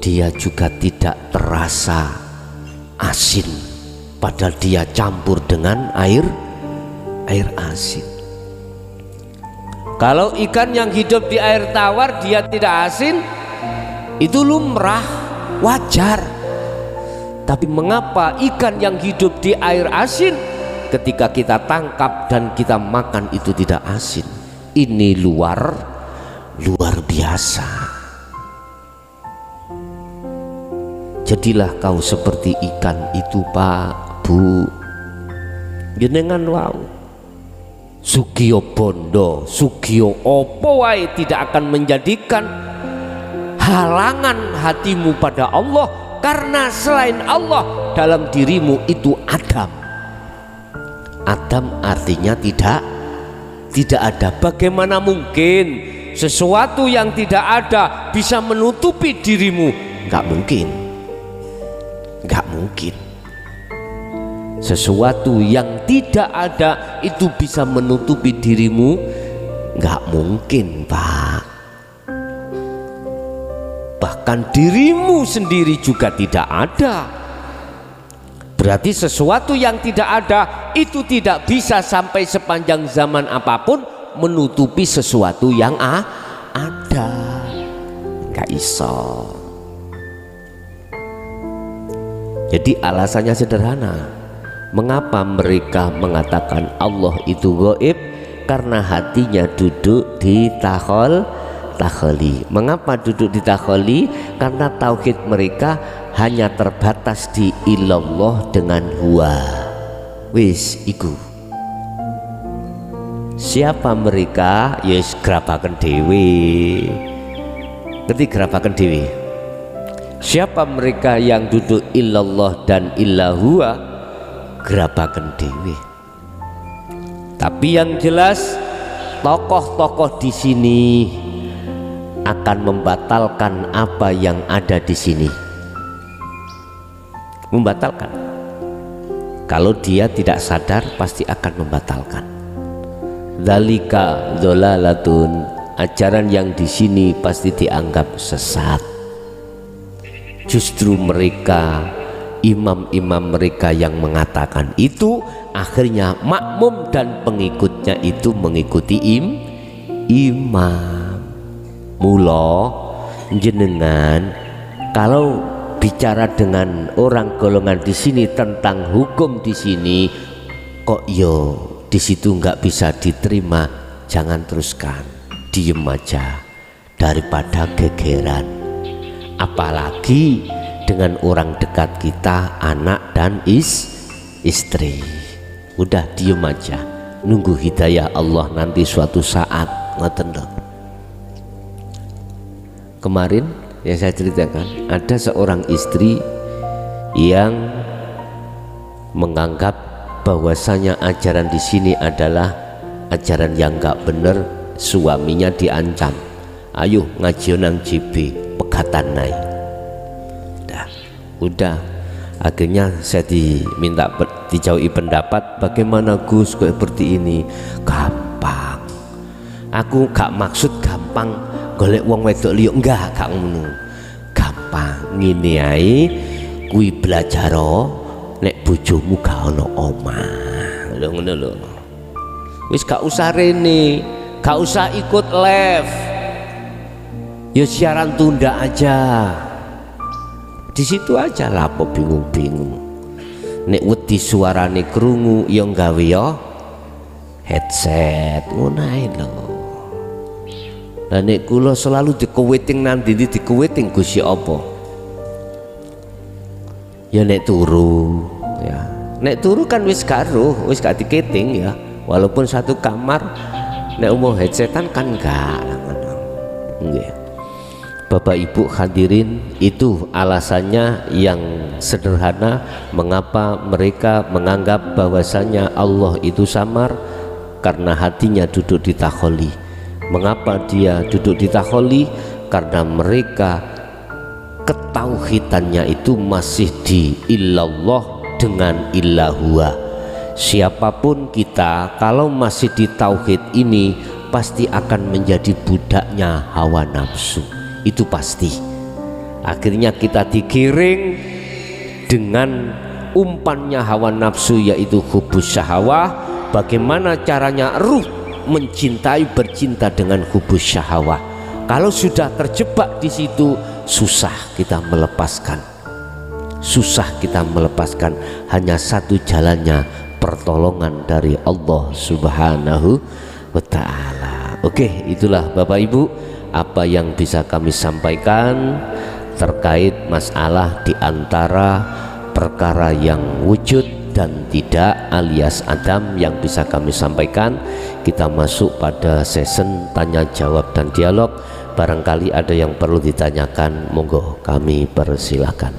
dia juga tidak terasa asin, padahal dia campur dengan air asin. Kalau ikan yang hidup di air tawar dia tidak asin, itu lumrah, wajar. Tapi mengapa ikan yang hidup di air asin ketika kita tangkap dan kita makan itu tidak asin? Ini luar biasa. Jadilah kau seperti ikan itu Pak, Bu. Jenengan wau sugio bondo, sugio opo wae tidak akan menjadikan halangan hatimu pada Allah, karena selain Allah dalam dirimu itu Adam. Adam artinya tidak ada. Bagaimana mungkin sesuatu yang tidak ada bisa menutupi dirimu? Enggak mungkin. Sesuatu yang tidak ada itu bisa menutupi dirimu? Enggak mungkin Pak. Bahkan dirimu sendiri juga tidak ada. Berarti sesuatu yang tidak ada itu tidak bisa sampai sepanjang zaman apapun menutupi sesuatu yang ada. Gak iso. Jadi alasannya sederhana. Mengapa mereka mengatakan Allah itu gaib? Karena hatinya duduk di takholi. Mengapa duduk di takholi? Karena tauhid mereka hanya terbatas di ilallah dengan huwa. Wis iku. Siapa mereka? Yes, gerabaken dhewe. Ngerti gerabaken dhewe? Siapa mereka yang duduk ilallah dan illahua? Gerabaken dhewe. Tapi yang jelas tokoh-tokoh di sini akan membatalkan apa yang ada di sini. Membatalkan. Kalau dia tidak sadar pasti akan membatalkan. Dzalika dzalalatun, ajaran yang di sini pasti dianggap sesat. Justru mereka, imam-imam mereka yang mengatakan itu, akhirnya makmum dan pengikutnya itu mengikuti imam. Mula jenengan kalau bicara dengan orang golongan di sini tentang hukum di sini, kok yo di situ nggak bisa diterima, jangan teruskan, diem aja daripada gegeran. Apalagi dengan orang dekat kita, anak dan istri. Udah diem aja, nunggu hidayah Allah nanti suatu saat. Ngoten lho. Kemarin yang saya ceritakan, ada seorang istri yang menganggap bahwasanya ajaran di sini adalah ajaran yang nggak bener. Suaminya diancam, ayo ngaji nang JB pegatan naik. Udah akhirnya saya diminta dijauhi pendapat. Bagaimana Gus kok seperti ini? Gampang, aku gak maksud gampang golek wong wedok liya, enggak, gak ngono. Gampang ngene ae, kuwi belajar nek bojomu gak ono omah. Lho ngono lho. Wis gak usah rene, gak usah ikut live. Ya siaran tunda aja. Di situ aja lapo bingung-bingung. Nek wedi suarane krungu ya gawe ya headset ngono ae lho. Lah nek kula selalu dikewiting nang ndi dikewiting Gusti apa? Ya nek turu ya. Nek turu kan wis karo, wis gak diketing ya. Walaupun satu kamar, nek umum headsetan kan enggak ngono. Nggih. Bapak Ibu hadirin, itu alasannya yang sederhana mengapa mereka menganggap bahwasanya Allah itu samar, karena hatinya duduk di takholi. Mengapa dia duduk di takholi? karena mereka ketauhidannya itu masih di illallah dengan illahua. Siapapun kita kalau masih di tauhid ini pasti akan menjadi budaknya hawa nafsu, itu pasti. Akhirnya kita digiring dengan umpannya hawa nafsu, yaitu hubus syahwah. Bagaimana caranya ruh mencintai, bercinta dengan hubus syahwah? Kalau sudah terjebak di situ, susah kita melepaskan, susah kita melepaskan. Hanya satu jalannya, pertolongan dari Allah Subhanahu wa ta'ala. Oke, itulah Bapak Ibu apa yang bisa kami sampaikan terkait masalah di antara perkara yang wujud dan tidak alias Adam yang bisa kami sampaikan. Kita masuk pada session tanya jawab dan dialog. Barangkali ada yang perlu ditanyakan, monggo kami persilakan.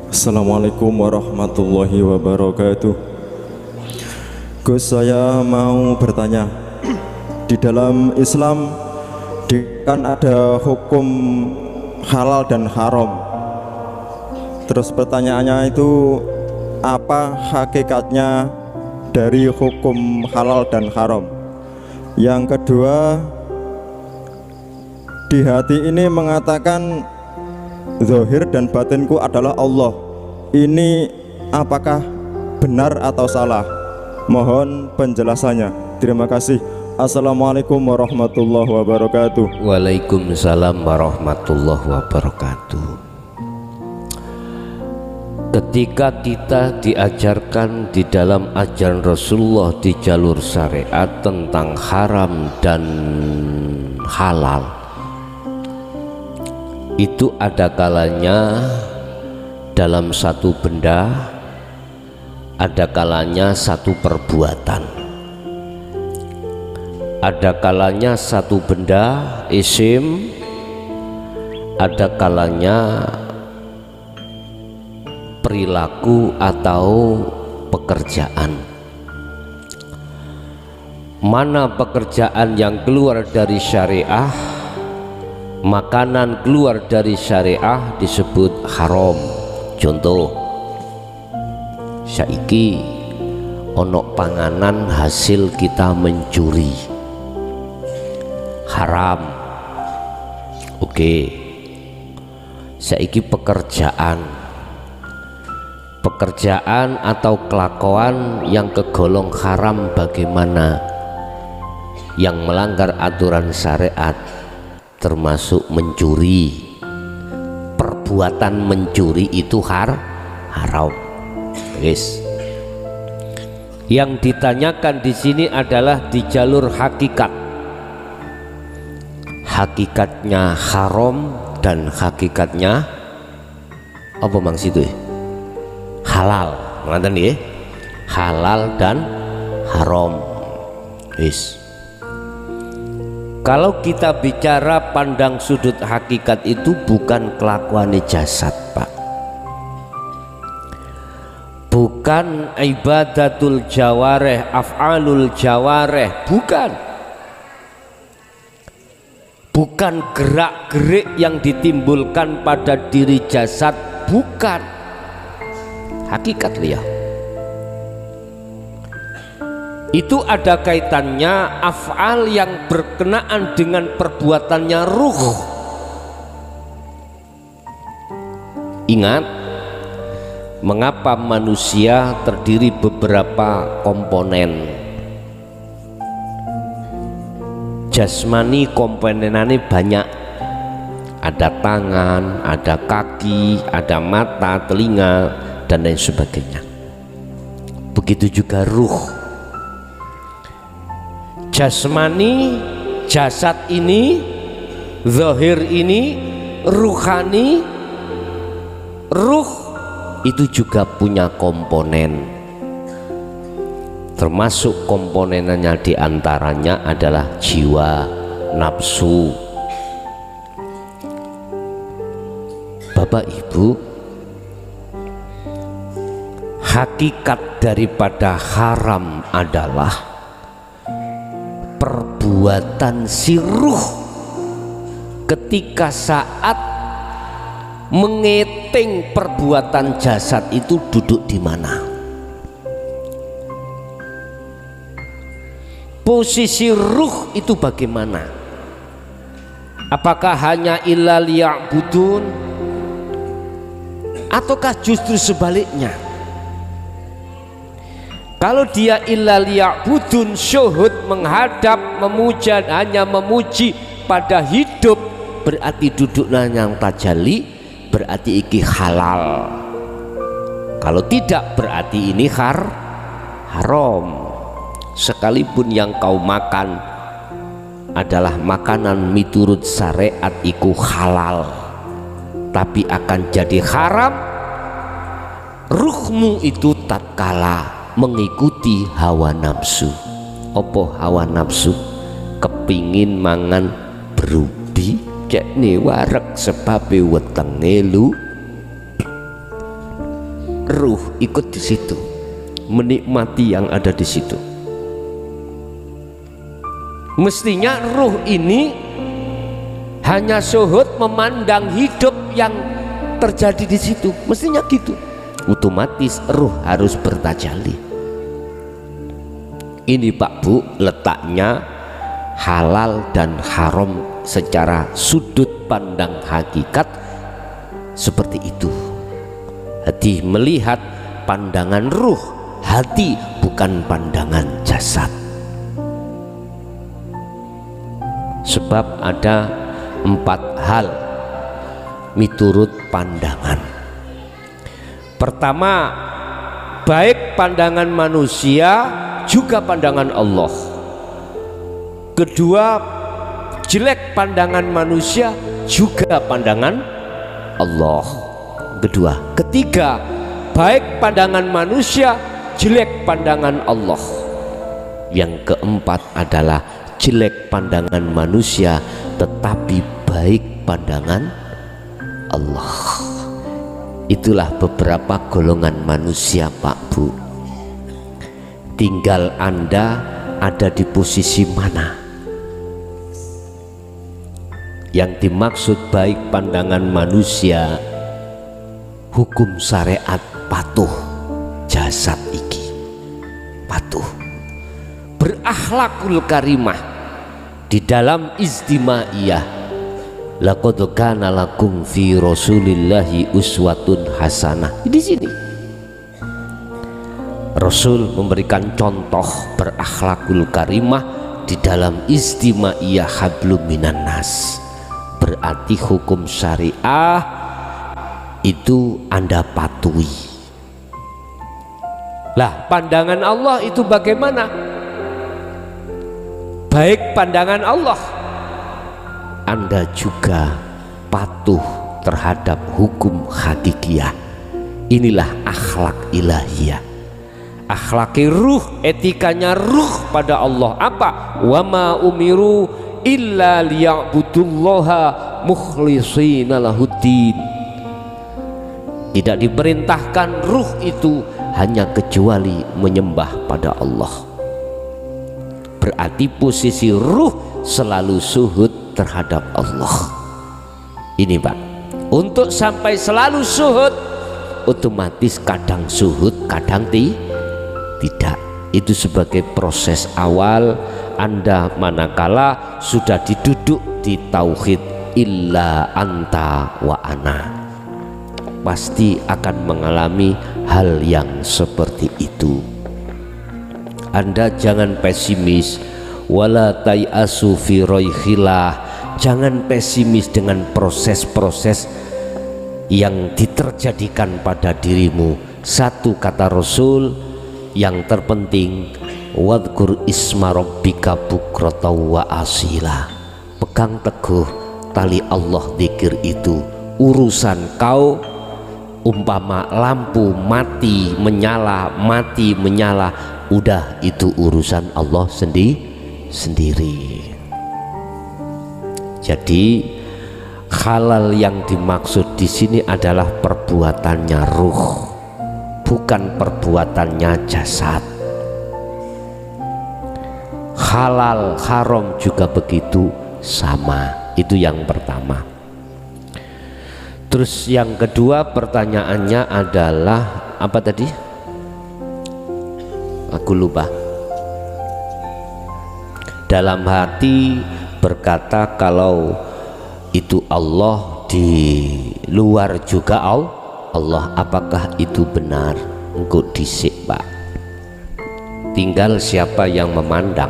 Assalamualaikum warahmatullahi wabarakatuh. Gus, saya mau bertanya, di dalam Islam kan ada hukum halal dan haram. Terus pertanyaannya itu, apa hakikatnya dari hukum halal dan haram? Yang kedua, di hati ini mengatakan zahir dan batinku adalah Allah. Ini apakah benar atau salah? Mohon penjelasannya. Terima kasih. Assalamualaikum warahmatullahi wabarakatuh.
Waalaikumsalam warahmatullahi wabarakatuh. Ketika kita diajarkan di dalam ajaran Rasulullah di jalur syariat tentang haram dan halal, itu ada kalanya dalam satu benda, ada kalanya satu perbuatan, ada kalanya satu benda isim, ada kalanya perilaku atau pekerjaan. Mana pekerjaan yang keluar dari syariah, makanan keluar dari syariah disebut haram. Contoh, saiki onok panganan hasil kita mencuri, haram. Oke. Saiki pekerjaan atau kelakuan yang kegolong haram bagaimana? Yang melanggar aturan syariat termasuk mencuri. Perbuatan mencuri itu haram. Guys, yang ditanyakan di sini adalah di jalur hakikat. Hakikatnya haram dan hakikatnya apa maksudnya? Halal. Ngerti nggih? Halal dan haram. Guys, kalau kita bicara pandang sudut hakikat itu bukan kelakuan jasad, Pak. Bukan ibadatul jawareh, af'alul jawareh, bukan. Bukan gerak-gerik yang ditimbulkan pada diri jasad, bukan. Hakikat liya. Itu ada kaitannya af'al yang berkenaan dengan perbuatannya ruh. Ingat, mengapa manusia terdiri beberapa komponen. Jasmani komponenannya banyak. Ada tangan, ada kaki, ada mata, telinga, dan lain sebagainya. Begitu juga ruh. Jasmani, jasad ini, zahir ini, ruhani, ruh itu juga punya komponen. Termasuk komponennya diantaranya adalah jiwa, nafsu. Bapak Ibu, hakikat daripada haram adalah perbuatan si ruh ketika saat mengeting perbuatan jasad itu duduk di mana. Posisi ruh itu bagaimana? Apakah hanya illa liya'budun ataukah justru sebaliknya? Kalau dia illa liya'budun, syuhud, menghadap, memuja, hanya memuji pada hidup, berarti duduknya yang tajalli, berarti iki halal. Kalau tidak, berarti ini haram. Sekalipun yang kau makan adalah makanan miturut syariat iku halal, tapi akan jadi haram ruhmu itu tatkala mengikuti hawa nafsu. Opo hawa nafsu? Kepingin mangan berubi, cek nih warek sebabe wetenge lu. Ruh ikut di situ, menikmati yang ada di situ. Mestinya ruh ini hanya syuhud memandang hidup yang terjadi di situ, mestinya gitu. Otomatis ruh harus bertajalli. Ini Pak Bu, letaknya halal dan haram secara sudut pandang hakikat seperti itu. Hati melihat pandangan ruh, hati bukan pandangan jasad. Sebab ada 4 hal miturut pandangan. Pertama, baik pandangan manusia juga pandangan Allah. Kedua, jelek pandangan manusia juga pandangan Allah. Ketiga, baik pandangan manusia, jelek pandangan Allah. Yang keempat adalah jelek pandangan manusia tetapi baik pandangan Allah. Itulah beberapa golongan manusia Pak Bu. Tinggal Anda ada di posisi mana. Yang dimaksud baik pandangan manusia, hukum syariat patuh, jasad iki patuh, berakhlakul karimah di dalam istimaiyah. Laqad kana lakum fi rasulillahi uswatun hasanah. Di sini Rasul memberikan contoh berakhlakul karimah di dalam istimaiyah hablum minan nas. Berarti hukum syariah itu Anda patuhi. Lah, pandangan Allah itu bagaimana? Baik pandangan Allah, Anda juga patuh terhadap hukum hakikiyah. Inilah akhlak ilahiyah, akhlaki ruh, etikanya ruh pada Allah. Apa? Wa ma umiru illa liya'budullaha mukhlishina lahuddin. Tidak diperintahkan ruh itu hanya kecuali menyembah pada Allah. Berarti posisi ruh selalu suhud terhadap Allah. Ini Pak, untuk sampai selalu suhud, otomatis kadang suhud kadang tidak. Itu sebagai proses awal Anda manakala sudah diduduk di tauhid illa anta wa ana, pasti akan mengalami hal yang seperti itu. Anda jangan pesimis, wala tayasu fi roihillah, jangan pesimis dengan proses-proses yang diterjadikan pada dirimu. Satu kata Rasul yang terpenting, wadkur isma rabbika bukrata wa asila. Pegang teguh tali Allah, zikir itu. Urusan kau umpama lampu mati menyala, udah itu urusan Allah sendiri. Jadi Halal yang dimaksud di sini adalah perbuatannya ruh, bukan perbuatannya jasad. Halal haram juga begitu sama. Itu yang pertama. Terus yang kedua pertanyaannya adalah apa tadi? Aku lupa. Dalam hati berkata kalau itu Allah, di luar juga Allah, apakah itu benar? Engkau disik Pak, tinggal siapa yang memandang.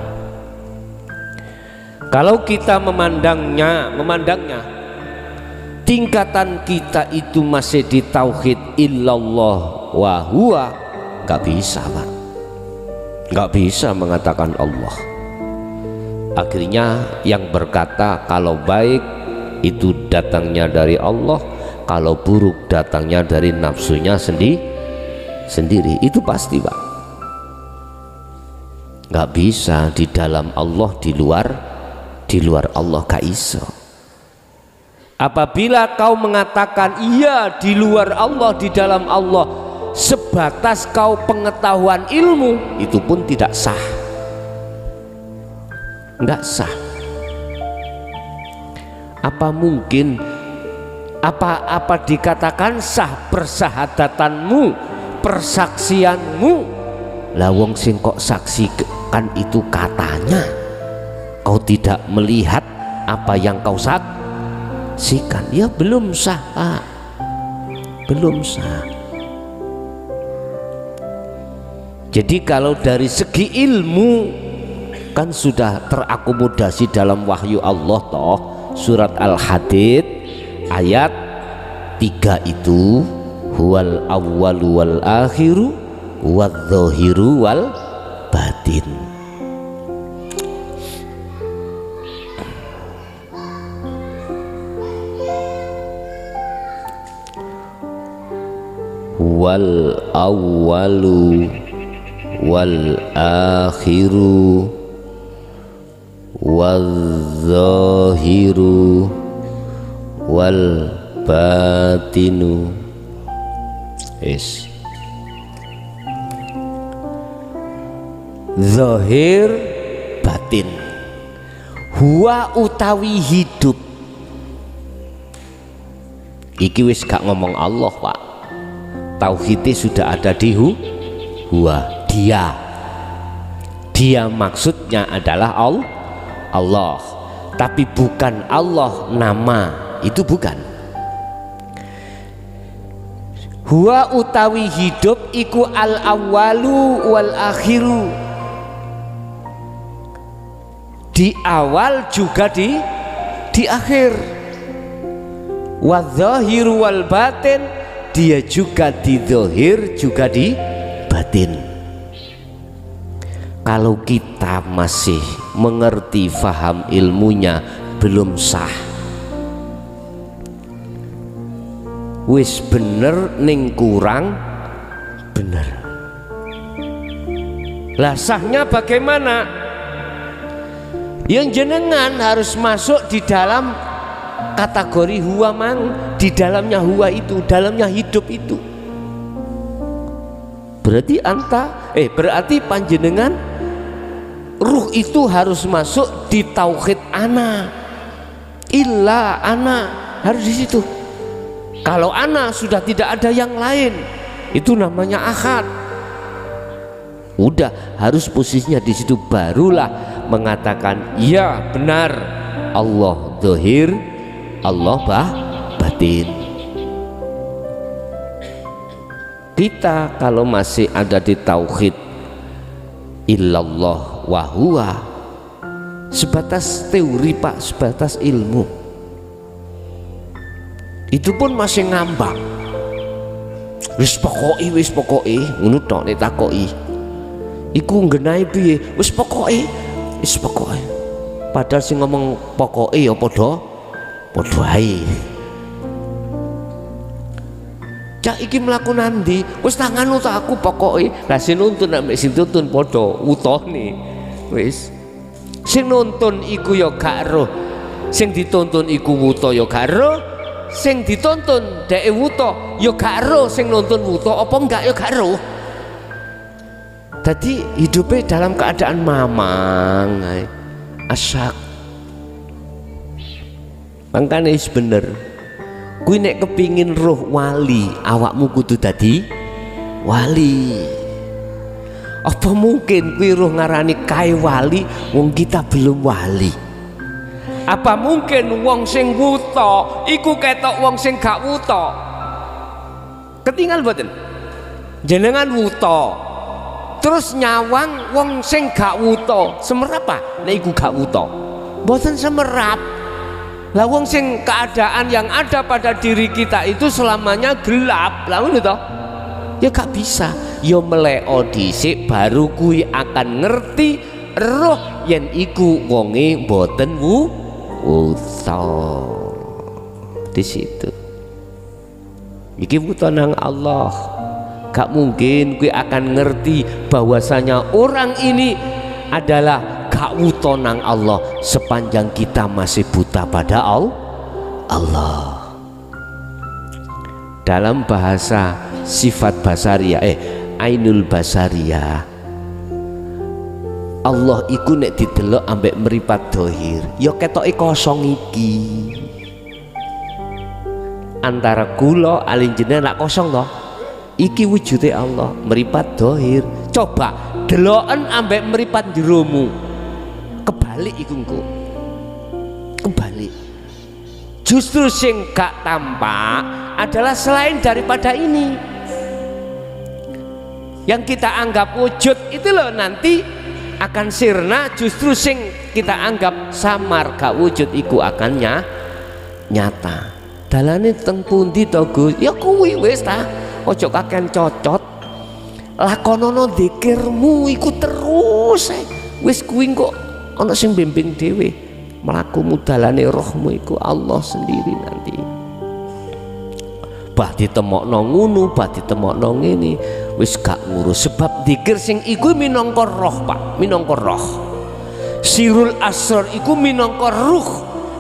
Kalau kita memandangnya tingkatan kita itu masih di tauhid illallah wa huwa, nggak bisa Pak, nggak bisa mengatakan Allah. Akhirnya yang berkata kalau baik itu datangnya dari Allah, kalau buruk datangnya dari nafsunya sendiri. Itu pasti Pak, nggak bisa di dalam Allah, di luar Allah, gak iso. Apabila kau mengatakan iya di luar Allah, di dalam Allah, sebatas kau pengetahuan ilmu, itu pun tidak sah, nggak sah. Apa mungkin apa dikatakan sah persahadatanmu, persaksianmu? Lah wong sing kok saksikan itu katanya, kau tidak melihat apa yang kau saksikan, ya belum sah Pak, belum sah. Jadi kalau dari segi ilmu kan sudah terakomodasi dalam wahyu Allah toh. Surat Al-Hadid ayat 3 itu huwal awwalu wal akhiru wadz-dzahiru wal batin. Wal awwalu wal akhiru wal-zahiru wal-batinu. Zahir batin. Huwa utawi hidup. Iki wis gak ngomong Allah Pak, tauhidnya sudah ada di huwa, dia maksudnya adalah Allah, tapi bukan Allah nama, itu bukan. Huwa utawi hidup iku al awwalu wal akhiru, di awal juga di akhir. Wadz-dzahiru wal batin, dia juga di zahir juga di batin. Kalau kita masih mengerti faham ilmunya belum sah, wis bener ning kurang bener. Lah sahnya bagaimana? Yang jenengan harus masuk di dalam kategori huwa mang, di dalamnya huwa itu, dalamnya hidup itu. Berarti berarti panjenengan ruh itu harus masuk di tauhid ana, illa ana, harus di situ. Kalau ana sudah tidak ada yang lain, itu namanya ahad. Udah harus posisinya di situ, barulah mengatakan ya benar Allah zahir, Allah batin. Kita kalau masih ada di tauhid illallah wa huwa, sebatas teori Pak, sebatas ilmu, itu pun masih ngambang. Wis pokoke ngono tok nek takoki iku nggenahi piye, wis pokoke. Padahal sing ngomong pokoke ya padha ae. Cak iki mlaku nandi, wis tanganmu tak aku pokoke. Lah sing nuntun nek sing tuntun padha utone. Wis sing nuntun iku ya gak roh Sing dituntun iku wuta ya gak ero, sing dituntun dhek wuta ya gak ero, sing nuntun wuta apa enggak ya gak ero. Dadi hidupnya dalam keadaan mamang asak. Makanya is bener, kuwi nek kepingin roh wali, awakmu kudu dadi wali. Apa mungkin kuwi roh ngarani kae wali wong kita belum wali? Apa mungkin wong sing wuta iku ketok wong sing gak wuta? Ketinggal mboten? Jenengan wuta terus nyawang wong sing gak wuta, semerap apa? Nek iku gak wuta mboten semerap. Lah wong sing keadaan yang ada pada diri kita itu selamanya gelap, lah ngono to? Ya gak bisa. Ya meleo dhisik baru kuwi akan ngerti roh yen iku wonge mboten wuta. Di situ. Iki wuta nang Allah. Gak mungkin kuwi akan ngerti bahwasanya orang ini adalah gak wuta nang Allah sepanjang kita masih buta pada Allah. Dalam bahasa sifat basariyah ainul basariyah, Allah iku nek didelok ambek mripat dohir ya ketoke kosong iki. Antara kula alin jenengan nak kosong toh. Iki wujude Allah meripat dohir. Coba deloken ambek meripat jeromu, kebalik iku engko. Kebalik. Justru sing gak tampak adalah selain daripada ini. Yang kita anggap wujud itu loh nanti akan sirna, justru sing kita anggap samar gak wujud iku akan nyata. Dalane teng pundi to Gus? Ya kuwi wis ta. Ojo kaken cocot, lakonono dzikirmu iku terus wis kuwi kok ana sing bimbing dhewe. Mlakumu dalane rohmu iku Allah sendiri nanti. Bah ditemokno ngono, bah ditemokno ngene, wis gak ngurus. Sebab dzikir sing iku minangka roh, Pak, minangka roh. Sirul asrar iku minangka ruh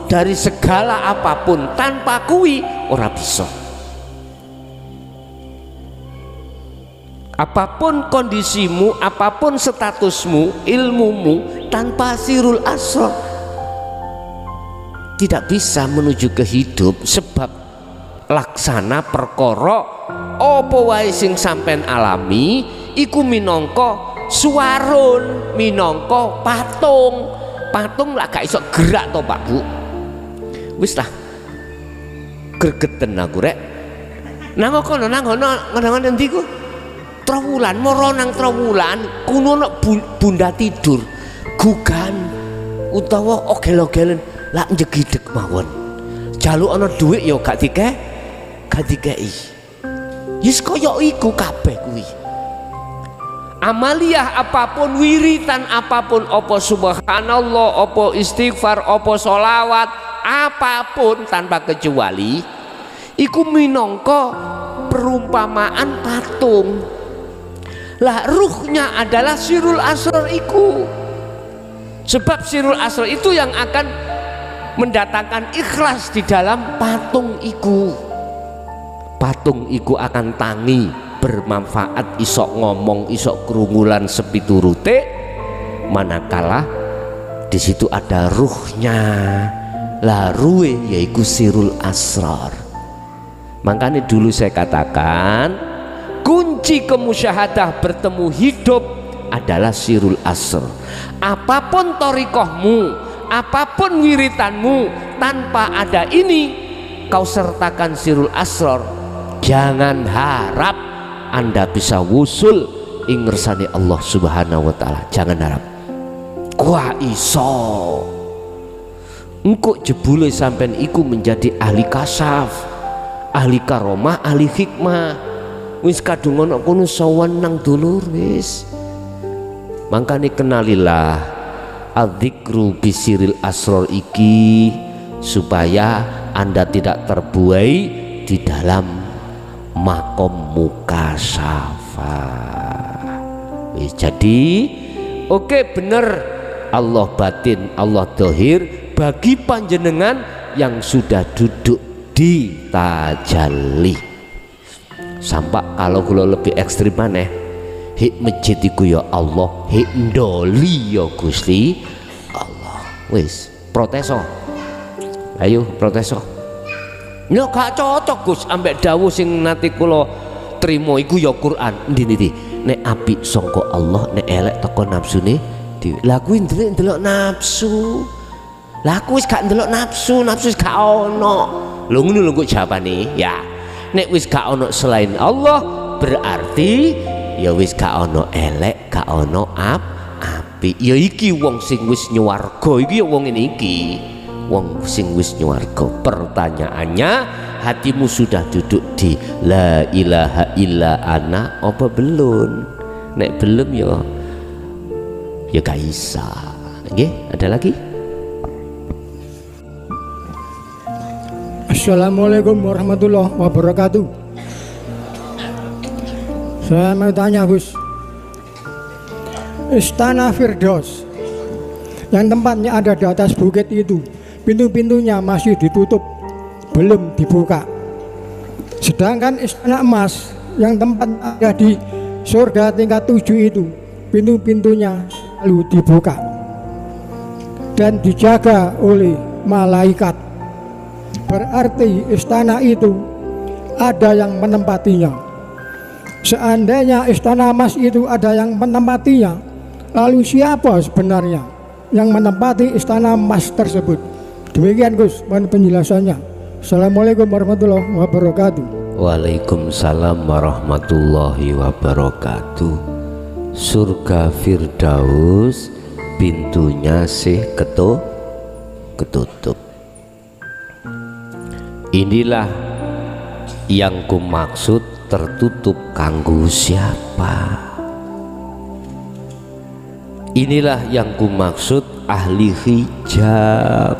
dari segala apapun. Tanpa kuwi ora bisa. Apapun kondisimu, apapun statusmu, ilmumu, tanpa sirul asrar tidak bisa menuju ke hidup. Sebab laksana perkara apa wae sing sampean alami iku minangka suwarun, minangka patung. Patung lah gak iso gerak to Pak Bu. Wis lah gregeten aku rek. Nang kono nang endi ku? Trowulan, moro nang Trowulan kuno nek bunda tidur gugan utawa ogel-ogelen lak njegideg mawon. Jaluk ana dhuwit ya gak dikei. Yus kaya iku kabeh kuwi. Amaliyah apapun, wiritan apapun, apa subhanallah, apa istighfar, apa sholawat, apapun tanpa kecuali iku minangka perumpamaan patung. Lah ruhnya adalah sirul asrar iku. Sebab sirul asrar itu yang akan mendatangkan ikhlas di dalam patung iku. Patung iku akan tangi, bermanfaat, isok ngomong, isok kerungulan sepiturute, manakala di situ ada ruhnya. Lah ruhe yaiku sirul asrar. Makanya dulu saya katakan kunci kemusyahadah bertemu hidup adalah sirul asr. Apapun torikohmu, apapun wiritanmu, tanpa ada ini kau sertakan sirul asrar, jangan harap Anda bisa wusul ing ngersane Allah Subhanahu wa taala. Jangan harap. Kuah iso. Engko jebule sampean iku menjadi ahli kasaf, ahli karomah, ahli hikmah. Wis kadung ana kono sowan nang dulur wis. Mangkane kenalilah adzikru bisiril asror iki supaya Anda tidak terbuai di dalam makom mukasyafah. Jadi oke bener Allah batin, Allah dohir, bagi panjenengan yang sudah duduk di tajalli. Sampai kalau kula lebih ekstrim maneh, hik masjid iku ya Allah, hik ndoli ya Gusti Allah. Wis proteso, ayo proteso. Ya gak cocok Gus ambek dawuh sing nate kula trimo iku ya Quran. Ndi nek apik sangka Allah, nek elek teko nafsune dhewe. Lah kuwi ndelok nafsu. Lah aku wis gak ndelok nafsu, nafsu wis gak ono. Lho ngono lho kok jawabane ya. Nek wis gak ono selain Allah, berarti ya wis gak ono elek, gak ono apik. Ya iki wong sing wis nyuwarga iki ya wong ngene iki. Wong sing wis nyuwarga. Pertanyaannya, hatimu sudah duduk di la ilaha illa ana apa belum? Nek belum ya gak bisa. Nggih, ada lagi?
Assalamualaikum warahmatullahi wabarakatuh. Saya mau tanya Gus, Istana Firdaus yang tempatnya ada di atas bukit itu, pintu-pintunya masih ditutup, belum dibuka. Sedangkan Istana Emas yang tempat ada di surga tingkat 7 itu, pintu-pintunya lalu dibuka dan dijaga oleh malaikat. Berarti istana itu ada yang menempatinya. Seandainya Istana Emas itu ada yang menempatinya, lalu siapa sebenarnya yang menempati Istana Emas tersebut? Demikian Gus, mohon penjelasannya. Assalamualaikum warahmatullahi wabarakatuh.
Waalaikumsalam warahmatullahi wabarakatuh. Surga Firdaus pintunya sih ketutup. Inilah yang kumaksud tertutup kanggo siapa? Inilah yang kumaksud ahli hijab.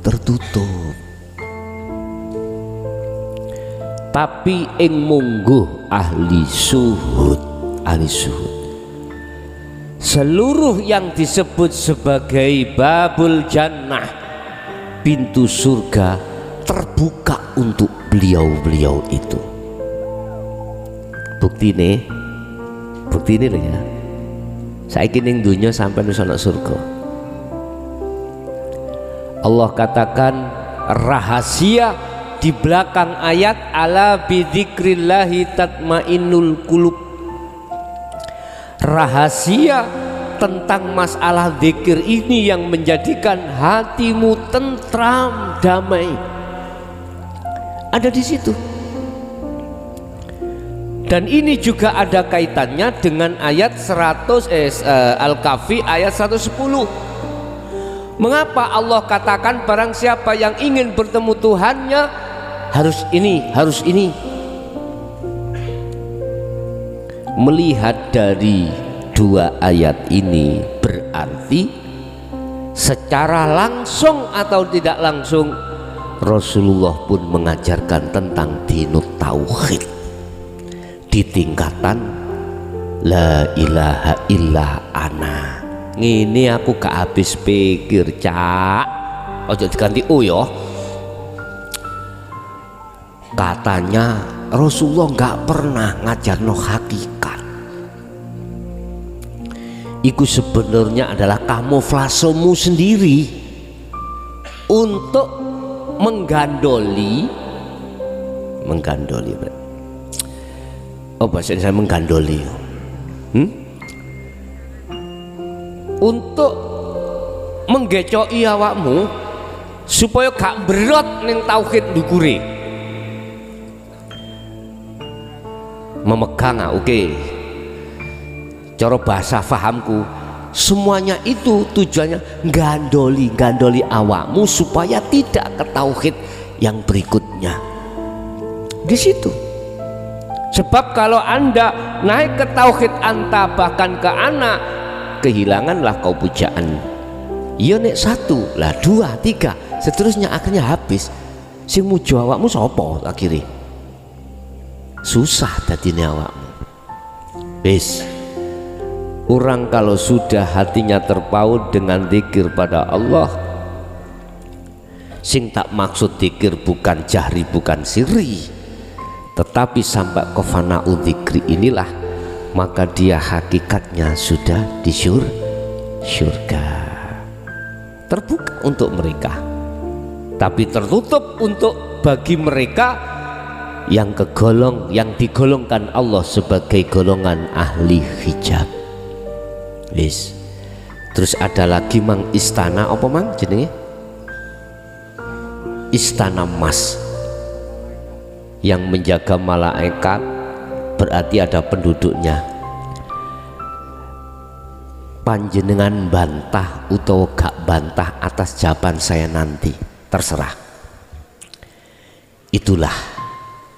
Tertutup. Tapi ing mungguh ahli suhud. Seluruh yang disebut sebagai babul jannah, pintu surga, terbuka untuk beliau-beliau itu. Bukti ini loh ya. Saiki ning dunya sampai nus ana surga. Allah katakan rahasia di belakang ayat ala bidzikrillahi tatmainnul qulub. Rahasia tentang masalah zikir ini yang menjadikan hatimu tentram, damai, ada di situ. Dan ini juga ada kaitannya dengan ayat 100 Al-Kahfi ayat 110. Mengapa Allah katakan barang siapa yang ingin bertemu Tuhannya harus ini. Melihat dari dua ayat ini berarti secara langsung atau tidak langsung Rasulullah pun mengajarkan tentang dinut tauhid di tingkatan la ilaha illa ana. Ini aku gak habis pikir, Cak. Ojo diganti o ya. Katanya Rasulullah gak pernah ngajarno hakikat. Iku sebenarnya adalah kamuflasemu sendiri untuk menggandoli. Oh bahasa saya menggandoli. Untuk menggecoki awakmu supaya gak berot ning tauhid ndukure. Memegang oke. Cara bahasa fahamku semuanya itu tujuannya gandoli awakmu supaya tidak ke tauhid yang berikutnya di situ. Sebab kalau anda naik ke tauhid anta bahkan ke ana, kehilanganlah kau pujaan. Iya nek satu lah dua tiga seterusnya akhirnya habis. Sing mujo awakmu sapa akhirnya? Susah dadine awakmu. Wis Orang kalau sudah hatinya terpaut dengan zikir pada Allah, sing tak maksud zikir bukan jahri bukan sirri, tetapi sampai ke fana'u zikri inilah, maka dia hakikatnya sudah di surga, terbuka untuk mereka, tapi tertutup untuk bagi mereka yang digolongkan Allah sebagai golongan ahli hijab. Wis. Terus ada lagi mang istana apa mang jenenge? Istana emas yang menjaga malaikat, berarti ada penduduknya. Panjenengan bantah utawa gak bantah atas jawaban saya nanti, terserah. Itulah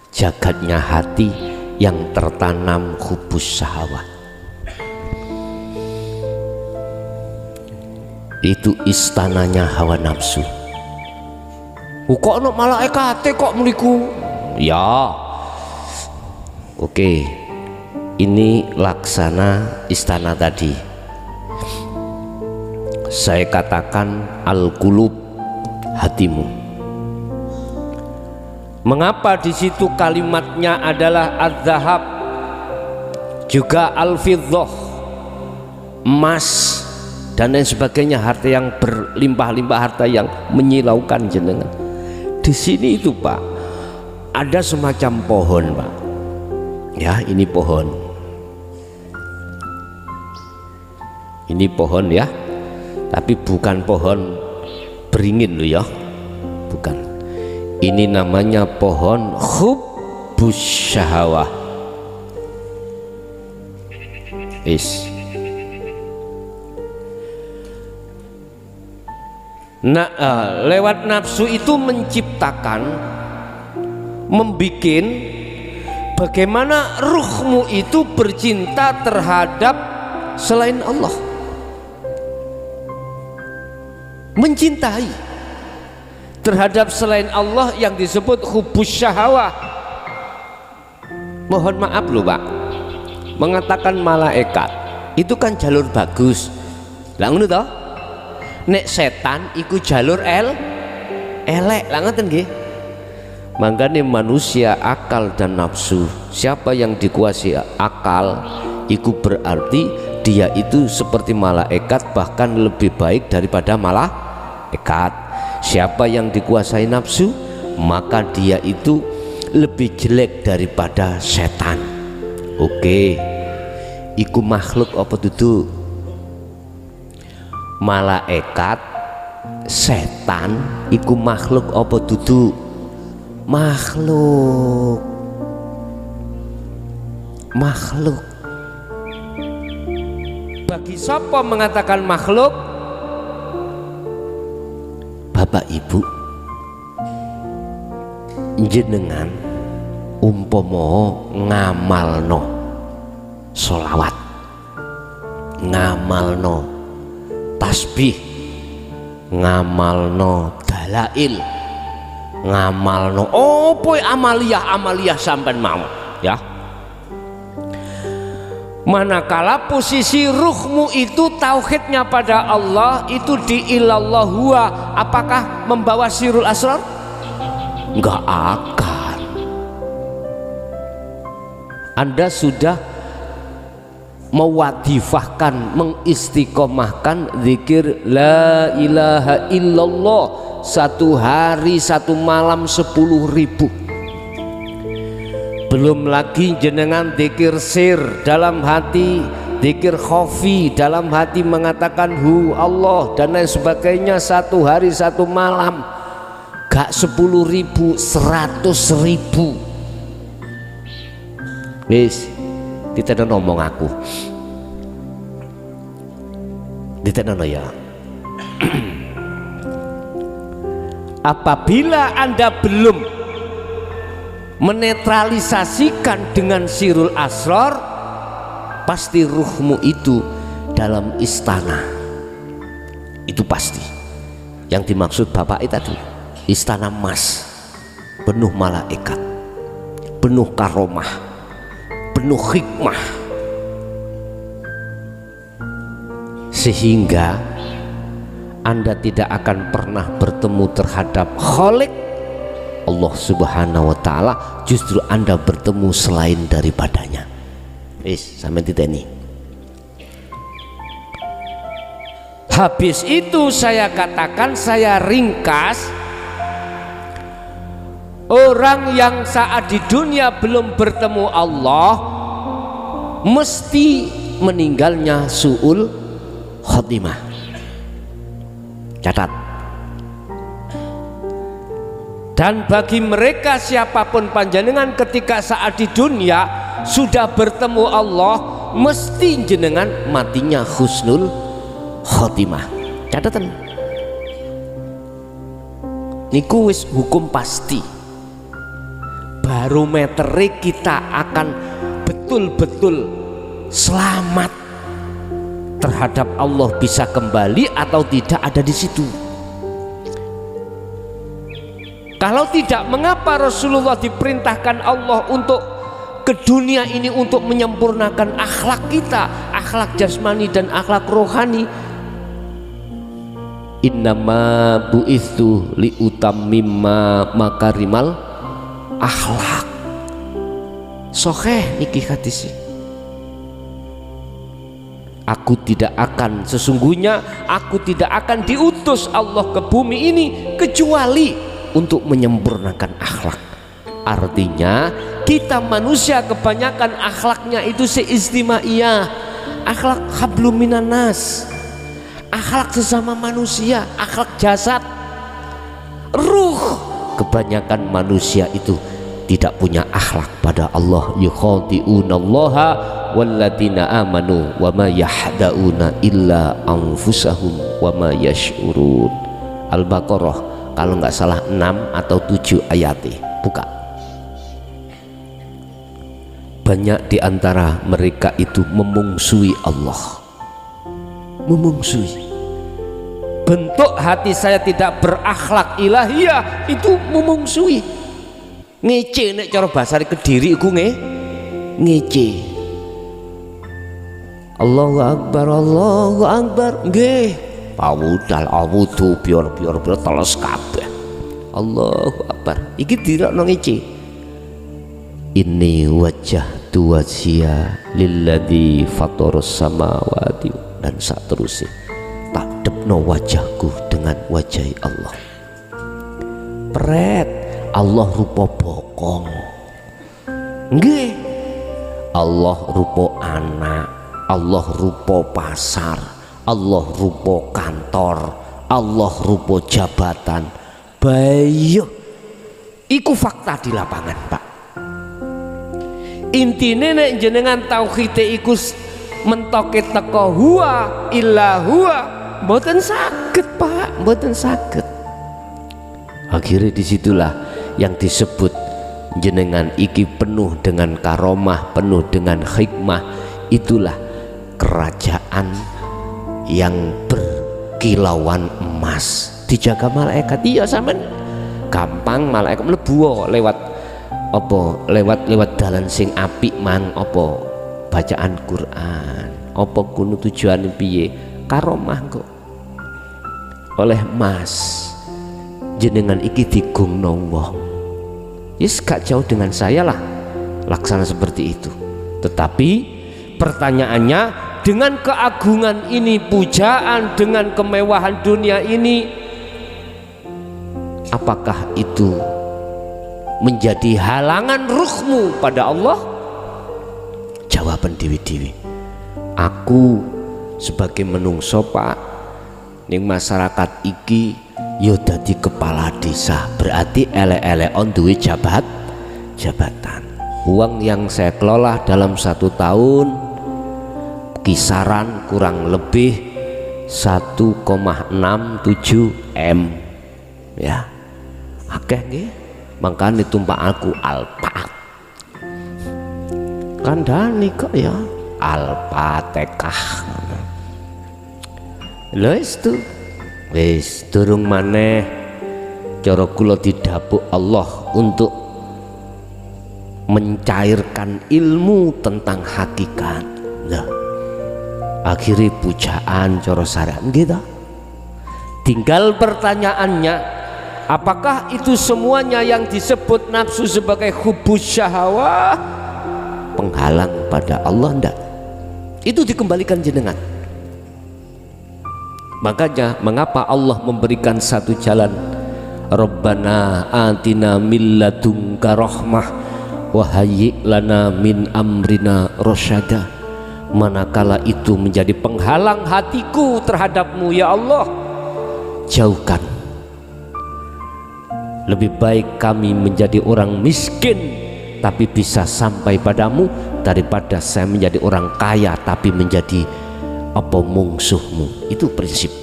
jagatnya hati yang tertanam hubus syahwat. Itu istananya hawa nafsu. Kok ono malaikat kok mriku? Ya. Oke. Ini laksana istana tadi. Saya katakan al-qulub, hatimu. Mengapa di situ kalimatnya adalah az-zahab, juga al-fiddah, emas dan lain sebagainya, harta yang berlimpah-limpah, harta yang menyilaukan jenengan. Di sini itu Pak, ada semacam pohon Pak. Ya, ini pohon. Ini pohon ya, tapi bukan pohon beringin loh ya, bukan. Ini namanya pohon hubbus syahwah. Lewat nafsu itu menciptakan, membikin bagaimana ruhmu itu bercinta terhadap selain Allah, mencintai terhadap selain Allah yang disebut hubbus syahwah. Mohon maaf loh Pak, mengatakan malaikat itu kan jalur bagus lah ngono toh. Nek setan iku jalur elek lah ngoten nggih. Makanya manusia akal dan nafsu, siapa yang dikuasai akal itu berarti dia itu seperti malaikat, bahkan lebih baik daripada malaikat. Siapa yang dikuasai nafsu, maka dia itu lebih jelek daripada setan. Oke, iku makhluk apa dudu? Malaikat, setan iku makhluk apa dudu? Makhluk. Bagi siapa mengatakan makhluk? Bapak Ibu, jenengan umpama ngamalno sholawat, ngamalno tasbih, ngamalno dalail, ngamalno opo amaliyah sampean mau ya. Manakala posisi ruhmu itu tauhidnya pada Allah, itu di ilallah huwa, apakah membawa sirul asrar? Enggak akan. Anda sudah mewadifahkan, mengistiqomahkan zikir la ilaha illallah, satu hari satu malam 10.000. Belum lagi jenengan zikir sir dalam hati, zikir khafi dalam hati, mengatakan hu Allah dan lain sebagainya, satu hari satu malam. Gak 10.000, 100.000. Wis ditena ngomong aku, ditena ya. Apabila Anda belum menetralisasikan dengan sirul asrar, pasti ruhmu itu dalam istana. Itu pasti. Yang dimaksud Bapak itu tadi, istana emas, penuh malaikat, penuh karomah, penuh hikmah. sehingga Anda tidak akan pernah bertemu terhadap Khalik Allah Subhanahu wa Ta'ala, justru Anda bertemu selain daripadanya. Sampai titeni. Habis itu saya katakan, saya ringkas, orang yang saat di dunia belum bertemu Allah mesti meninggalnya su'ul khotimah. Catat. Dan bagi mereka siapapun panjenengan ketika saat di dunia sudah bertemu Allah, mesti jenengan matinya husnul khotimah. Catatan. Niku wis hukum pasti. Barometer kita akan betul-betul selamat terhadap Allah, bisa kembali atau tidak ada di situ. Kalau tidak, mengapa Rasulullah diperintahkan Allah untuk ke dunia ini untuk menyempurnakan akhlak kita, akhlak jasmani dan akhlak rohani? Innama bu'ithu liutammimma makarimal akhlak. Sahih niki hadis. Sesungguhnya aku tidak akan diutus Allah ke bumi ini kecuali untuk menyempurnakan akhlak. Artinya kita manusia kebanyakan akhlaknya itu seistimaiyah, akhlak hablum minan nas, akhlak sesama manusia, akhlak jasad. Ruh kebanyakan manusia itu tidak punya akhlak pada Allah. Yukhadi'unallaha walladzina amanu wa ma yahda'una illa anfusahum wa ma yash'urun. Al-Baqarah kalau nggak salah 6 atau 7 ayatnya. Buka. Banyak di antara mereka itu memungsui Allah, memungsui. Bentuk hati saya tidak berakhlak ilahiyah itu memungsui. Ngece nek cara bahasa Kediri iku ngece. Allahu Akbar, Allahu Akbar. Nggih. Pawudal awudu biar teles kabeh. Allahu Akbar. Iki dirakno ngece. Inni wajjahtu wajhiya lilladzi fataras samawati, dan seterusnya. Tak depno wajahku dengan wajah Allah. Pret, Allah rupa bokong. Nggih. Allah rupa anak, Allah rupa pasar, Allah rupa kantor, Allah rupa jabatan. Bayo iku fakta di lapangan, Pak. Intine nek jenengan tauhide iku mentoke teko huwa illa huwa, mboten saged, Pak, mboten saged. Akhirnya disitulah yang disebut jenengan iki penuh dengan karomah, penuh dengan hikmah. Itulah kerajaan yang berkilauan emas, dijaga malaikat. Iya sampean gampang malaikat mlebu lewat apa, lewat dalan sing apik mang, apa bacaan Quran, apa kuno tujuan piye, karomah kok oleh emas. Jenengan iki digungno wong, yes gak jauh dengan saya lah laksana seperti itu. Tetapi pertanyaannya, dengan keagungan ini, pujaan, dengan kemewahan dunia ini, apakah itu menjadi halangan ruhmu pada Allah? Jawaban dewi-dewi. Aku sebagai menungso, Pak, ning masyarakat iki yo dadi kepala desa, berarti elek-elekon duwe jabatan. Uang yang saya kelola dalam 1 tahun kisaran kurang lebih 1,67 M, ya akeh nggih. Makanya tumpah aku Alfaat kandhani kok ya Al-Fatihah. Lho wis durung maneh cara kula didapuk Allah untuk mencairkan ilmu tentang hakikat. Lah akhirnya pujaan coro syariat gitu. Tinggal pertanyaannya, apakah itu semuanya yang disebut nafsu sebagai hubus syahwah penghalang pada Allah? Enggak, itu dikembalikan jenengan. Makanya mengapa Allah memberikan satu jalan, Rabbana atina min ladunka rahmah wa hayyi' lana min amrina rasyada. Manakala itu menjadi penghalang hatiku terhadapmu ya Allah, jauhkan. Lebih baik kami menjadi orang miskin tapi bisa sampai padamu daripada saya menjadi orang kaya tapi menjadi apa mungsuhmu. Itu prinsip.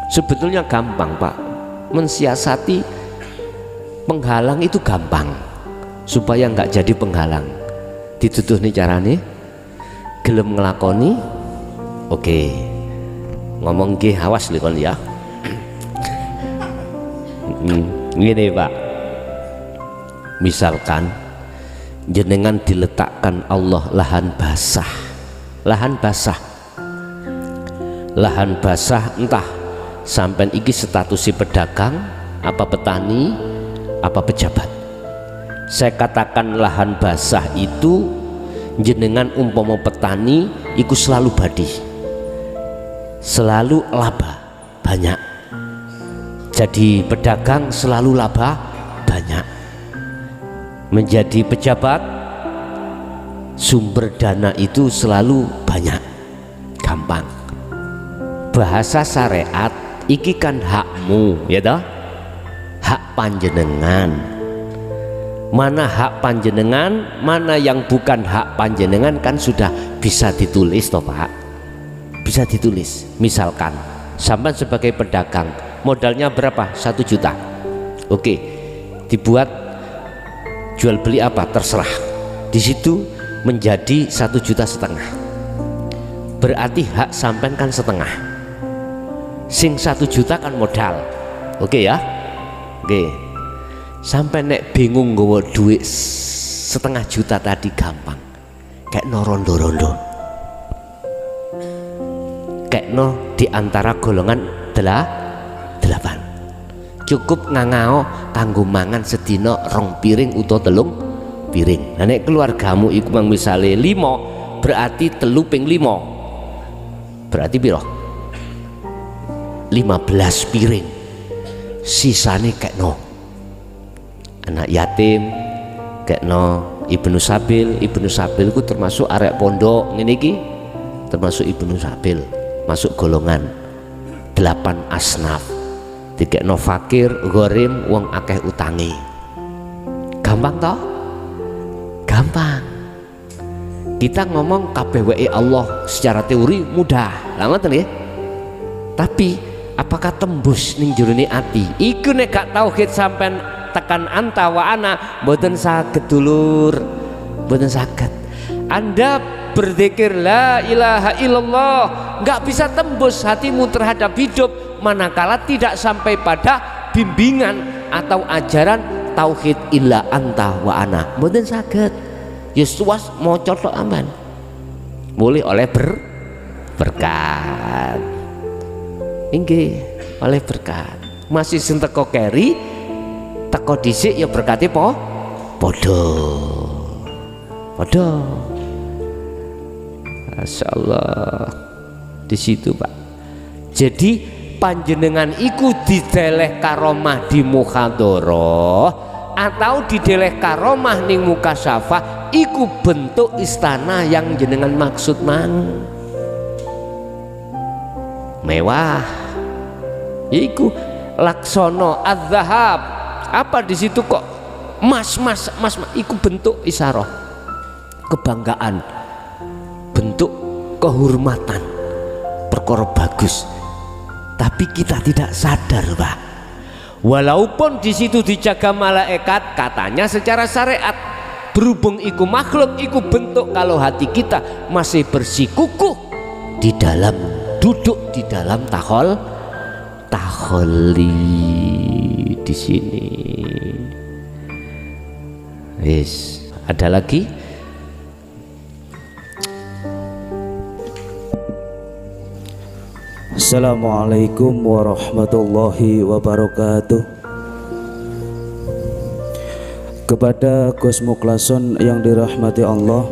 Sebetulnya gampang Pak, mensiasati penghalang itu gampang, supaya nggak jadi penghalang. Dituduh nih carane, gelem ngelakoni, oke. Ngomong ke awas likon ya. Gini Pak, misalkan jenengan diletakkan Allah lahan basah, entah sampai iki statusi pedagang, apa petani, apa pejabat. Saya katakan lahan basah itu jenengan umpama petani iku selalu badi, selalu laba banyak. Jadi pedagang selalu laba banyak. Menjadi pejabat sumber dana itu selalu banyak, gampang. Bahasa syariat iki kan hakmu ya toh, hak panjenengan. Mana hak panjenengan, mana yang bukan hak panjenengan kan sudah bisa ditulis toh Pak, bisa ditulis. Misalkan sampai sebagai pedagang modalnya berapa, 1 juta, oke, dibuat jual beli apa terserah, di situ menjadi 1,5 juta, berarti hak sampean kan setengah, sing 1 juta kan modal, oke ya, oke. Sampai nek bingung nggawa duit 1,5 juta tadi gampang, kayak no rondo-rondo, kayak no diantara golongan 8, cukup ngangao kanggo mangan sedina 2 piring utawa 3 piring. Nah nek keluargamu iku mang misale 5, berarti 3 ping 5 berarti piro? 15 piring. Sisane kekno anak yatim, kekno ibnu sabil. Ibnu sabil ku termasuk arek pondok ngene iki, termasuk ibnu sabil, masuk golongan 8 asnaf. Dikekno fakir, gharim, wong akeh utangi. Gampang toh? Gampang. Kita ngomong KBWI Allah secara teori mudah, lah ngoten nggih. Tapi apakah tembus ning jerone ati? Iku nek gak tauhid sampean tekan anta wa ana mboten saged dulur, mboten saged. Anda berzikir la ilaha illallah nggak bisa tembus hatimu terhadap hidup manakala tidak sampai pada bimbingan atau ajaran tauhid illa anta wa ana, mboten saged. Ya suwas maca tok aman, boleh oleh berkat. Inggih, oleh berkat. Masih sing teko keri, teko dhisik ya berkate padha. Masyaallah. Di situ Pak. Jadi panjenengan iku dideleh karomah di muhadharah atau dideleh karomah ning mukasyafah, iku bentuk istana yang jenengan maksud mang. Mewah. Iku laksono az-zahab. Apa di situ kok emas, iku bentuk isyarah kebanggaan, bentuk kehormatan, perkara bagus. Tapi kita tidak sadar Pak, walaupun di situ dijaga malaikat, katanya secara syariat berhubung iku makhluk, iku bentuk kalau hati kita masih bersikukuh di dalam, duduk di dalam taholi di sini. Yes. Ada lagi?
Assalamualaikum warahmatullahi wabarakatuh. Kepada Gus Muklason yang dirahmati Allah,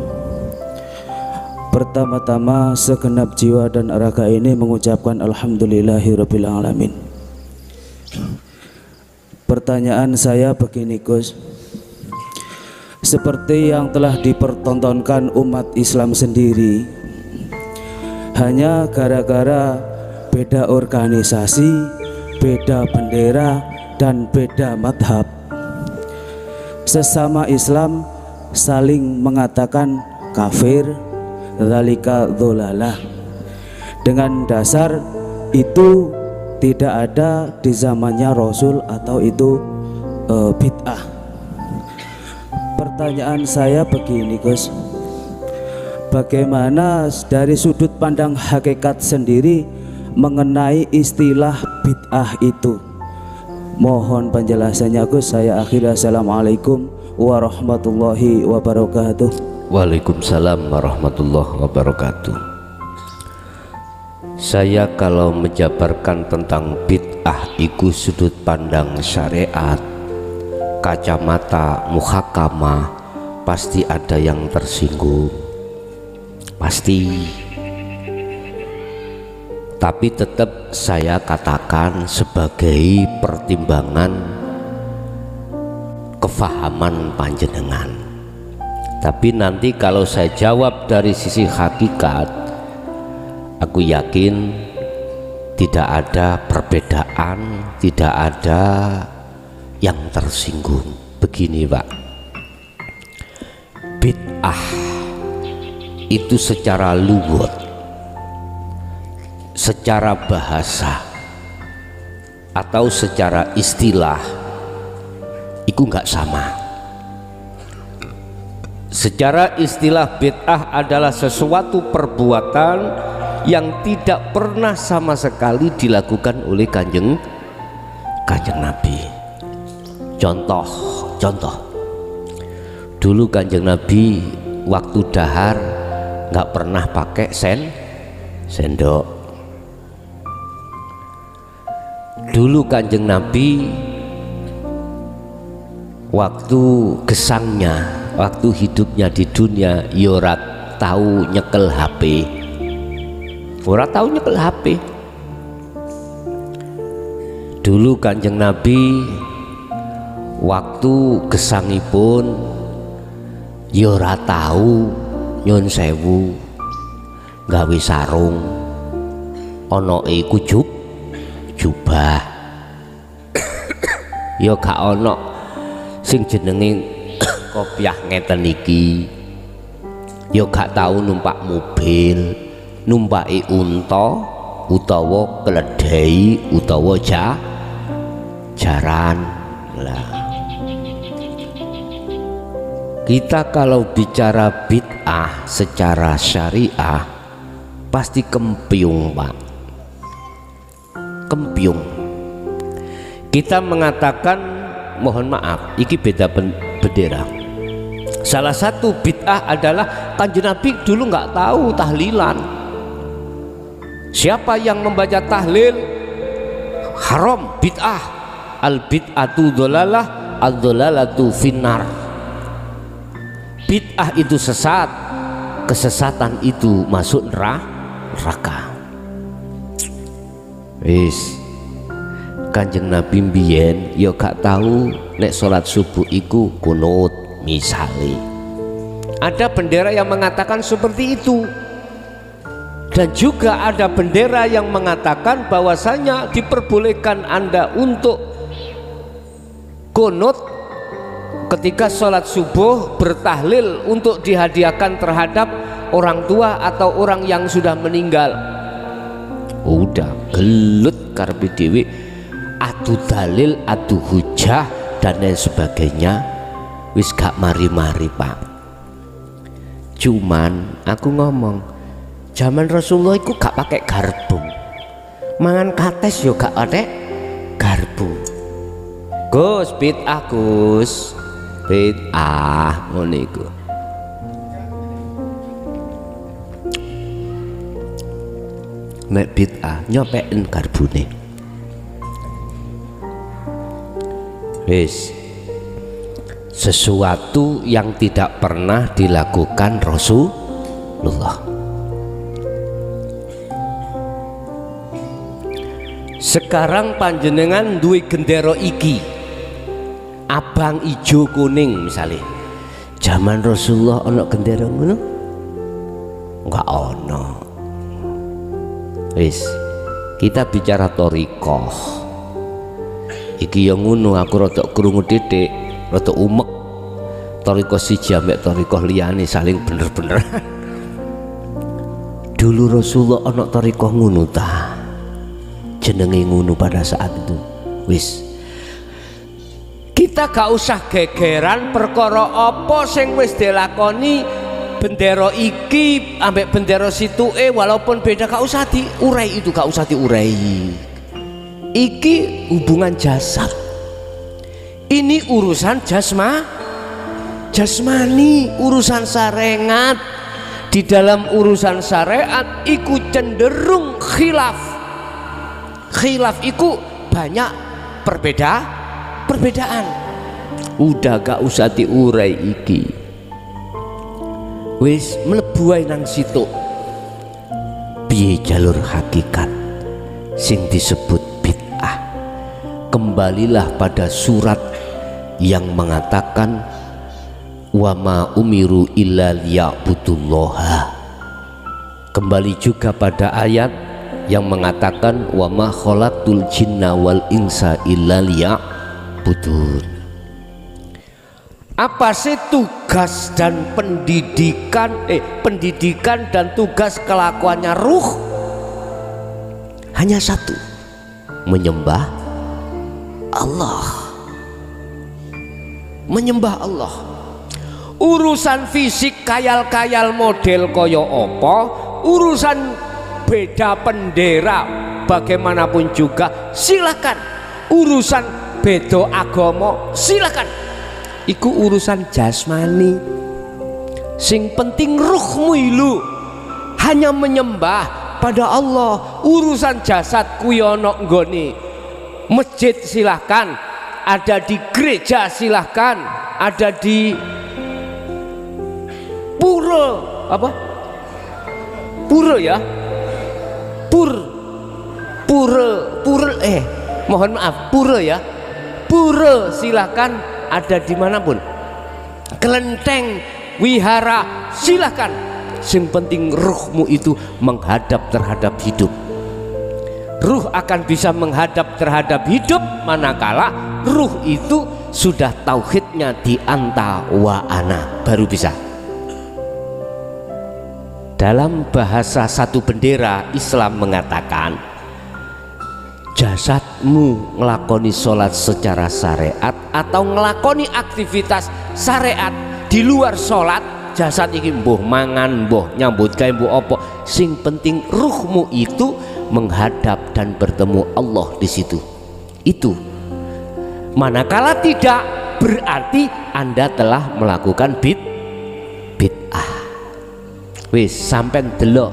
pertama-tama segenap jiwa dan raga ini mengucapkan alhamdulillahirabbil alamin. Pertanyaan saya begini Gus, seperti yang telah dipertontonkan umat Islam sendiri, hanya gara-gara beda organisasi, beda bendera, dan beda madhab, sesama Islam saling mengatakan kafir, dzalika dzolalah, dengan dasar itu tidak ada di zamannya Rasul atau itu bid'ah. Pertanyaan saya begini Gus, bagaimana dari sudut pandang hakikat sendiri mengenai istilah bid'ah itu? Mohon penjelasannya Gus. Saya akhiri, assalamualaikum warahmatullahi wabarakatuh.
Waalaikumsalam warahmatullahi wabarakatuh. Saya kalau menjabarkan tentang bid'ah iku sudut pandang syariat, kacamata muhakamah, pasti ada yang tersinggung, pasti. Tapi tetap saya katakan sebagai pertimbangan kefahaman panjenengan. Tapi nanti kalau saya jawab dari sisi hakikat, aku yakin tidak ada perbedaan, tidak ada yang tersinggung. Begini Pak, bid'ah itu secara lugat, secara bahasa atau secara istilah itu nggak sama. Secara istilah bid'ah adalah sesuatu perbuatan yang tidak pernah sama sekali dilakukan oleh kanjeng Nabi. Contoh dulu kanjeng Nabi waktu dahar nggak pernah pakai sendok. Dulu kanjeng Nabi waktu gesangnya, waktu hidupnya di dunia, ora tahu nyekel HP, ora tahu nyekel HP. Dulu kanjeng Nabi waktu gesangipun ora tahu nyun sewu gawe sarung, ono iku jubah, ya gak ono sing jenenge kopiah ngeten iki, ya gak tahu numpak mobil, numpaki unta utawa keledai utawa jaran lah. Kita kalau bicara bid'ah secara syariah pasti kempiung Pak, kempiung. Kita mengatakan mohon maaf, iki beda bendera. Salah satu bid'ah adalah kanjeng Nabi dulu nggak tahu tahlilan. Siapa yang membaca tahlil haram, bid'ah. Al bid'atu dholalah, al dholalatu finnar. Bid'ah itu sesat, kesesatan itu masuk neraka. Wis kanjeng Nabi mbiyen ya gak tahu nek salat subuh iku kunut misale. Ada bendera yang mengatakan seperti itu, dan juga ada bendera yang mengatakan bahwasanya diperbolehkan Anda untuk kunut ketika sholat subuh, bertahlil untuk dihadiahkan terhadap orang tua atau orang yang sudah meninggal. Udah gelut karepe dhewe, adu dalil, adu hujah dan lain sebagainya, wis gak mari-mari Pak. Cuman aku ngomong, zaman Rasulullah itu gak pakai garpu, mangan kates yo gak pakai garpu. Gus, bid'ah Gus, bid'ah ngono iku. mek bid'ah nyopeken garbune. Wis sesuatu yang tidak pernah dilakukan Rasulullah. Sekarang panjenengan duwe gendera iki abang ijo kuning misalnya, zaman Rasulullah ono gendera ngono? Enggak ono. Wis kita bicara thariqah iki yang ngono, aku rada krungu titik, rada umek. Thariqah siji ambek thariqah liyane saling bener-bener. Dulu Rasulullah ono thariqah ngono ta, jenenge ngono pada saat itu. Wis kita gak usah gegeran perkara apa sing wis dilakoni bendera iki ambek bendera situe walaupun beda, gak usah diurai itu, gak usah diurai. Iki hubungan jasad, ini urusan jasmani, urusan syariat. Di dalam urusan syariat iku cenderung khilaf iku banyak perbedaan. Udah gak usah diurai iki, wis mlebu ae nang situ. Piye jalur hakikat sing disebut bid'ah? Kembalilah pada surat yang mengatakan wa ma umiru illa liya'budullaha. Kembali juga pada ayat yang mengatakan wa ma khalaqtul jinna wal insa illa liya'budun. Apa sih tugas dan pendidikan dan tugas kelakuannya ruh? Hanya satu, menyembah Allah. Menyembah Allah. Urusan fisik kayal-kayal model koyo opo, urusan beda bendera bagaimanapun juga silakan. Urusan beda agama silakan. Iku urusan jasmani. Sing penting ruhmu ilu hanya menyembah pada Allah. Urusan jasad kuyono nggone masjid silahkan, ada di gereja silahkan, ada di pura ya, mohon maaf, pura ya, pura silahkan, ada dimanapun, kelenteng, wihara silahkan. Yang penting ruhmu itu menghadap terhadap hidup. Ruh akan bisa menghadap terhadap hidup manakala ruh itu sudah tauhidnya di anta wa ana, baru bisa. Dalam bahasa satu bendera Islam mengatakan jasadmu ngelakoni sholat secara syariat atau ngelakoni aktivitas syariat di luar sholat, jasad ini mbuh mangan, mbuh nyambut gawe, mbuh opo, sing penting ruhmu itu menghadap dan bertemu Allah di situ. Itu manakala tidak, berarti Anda telah melakukan bid'ah. Wis sampean delok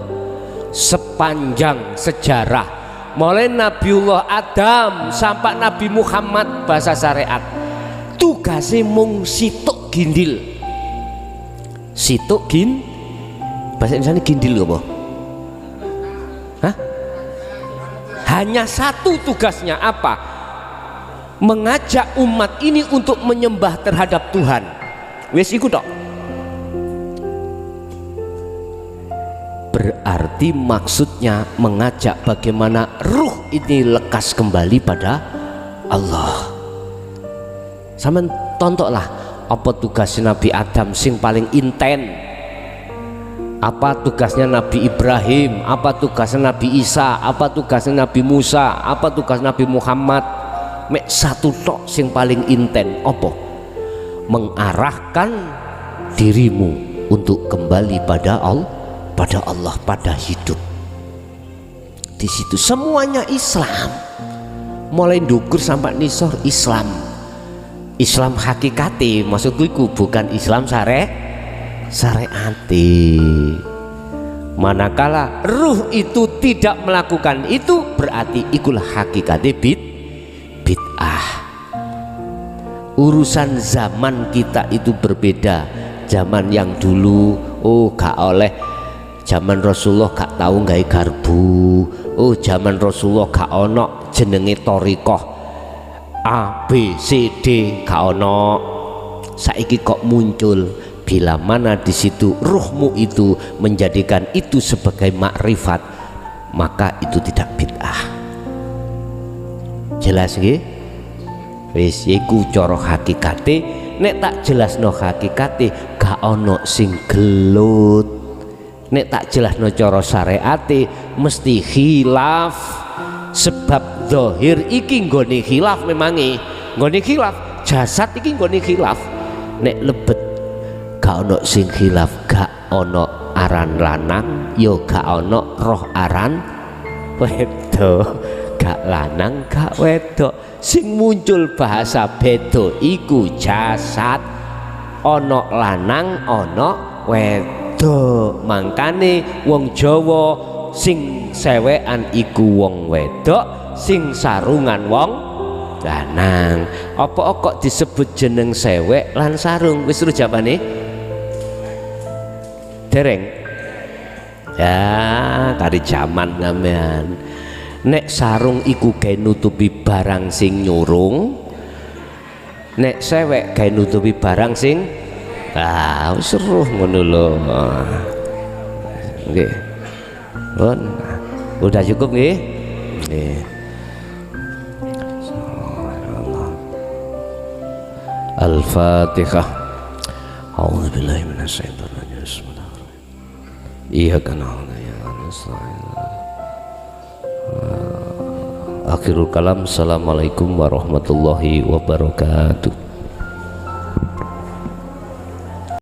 sepanjang sejarah mulai Nabiullah Adam sampai Nabi Muhammad bahasa syariat tugasnya mung situk gindil. Situk bahasa Indonesia gindil apa? Hah? Hanya satu tugasnya, apa? Mengajak umat ini untuk menyembah terhadap Tuhan. Wis iku tok. Berarti maksudnya mengajak bagaimana ruh ini lekas kembali pada Allah. Sampeyan tontonlah apa tugasnya Nabi Adam sing paling inten, apa tugasnya Nabi Ibrahim, apa tugasnya Nabi Isa, apa tugasnya Nabi Musa, apa tugas Nabi Muhammad. Mek satu tok sing paling inten apa? Mengarahkan dirimu untuk kembali pada Allah, pada hidup. Di situ semuanya Islam, mulai ndukur sampai nisor Islam. Islam hakikati, maksudku bukan Islam syariati. Manakala ruh itu tidak melakukan itu, berarti ikulah hakikatnya bid'ah. Urusan zaman kita itu berbeda. Zaman yang dulu, oh gak oleh, zaman Rasulullah gak tahu gawe garbu. Oh zaman Rasulullah gak ono jenenge thariqah A B C D, gak ono. Saiki kok muncul. Bila mana di situ ruhmu itu menjadikan itu sebagai makrifat, maka itu tidak bid'ah. Jelas nggih? Wis iku cara hakikate. Nek tak jelasno hakikate gak ono sing gelut. Nek tak jelasno cara syariate mesti khilaf. Sebab zahir iki nggone khilaf memangi. Nggone khilaf, jasad iki nggone khilaf. Nek lebet gak ono sing khilaf, gak ono aran lanang, yo gak ono roh aran wedok, gak lanang gak wedok. Sing muncul bahasa beda iku jasad, ono lanang ono wedok. Mangkane wong Jawa sing sewekan iku wong wedok, sing sarungan wong lanang. Apa kok disebut jeneng sewek lan sarung? Wis terus jawabane dereng ya, kari jaman sampean. Nek sarung iku gawe nutupi barang sing nyurung, nek sewek gawe nutupi barang sing wis seru ngono lho. Nggih. Pun udah cukup nggih? Nggih. Al-Fatihah. A'udzubillahi minasyaitonir rajim. Iyyaka na'budu wa iyyaka nasta'in. Akhirul kalam. Assalamualaikum warahmatullahi wabarakatuh.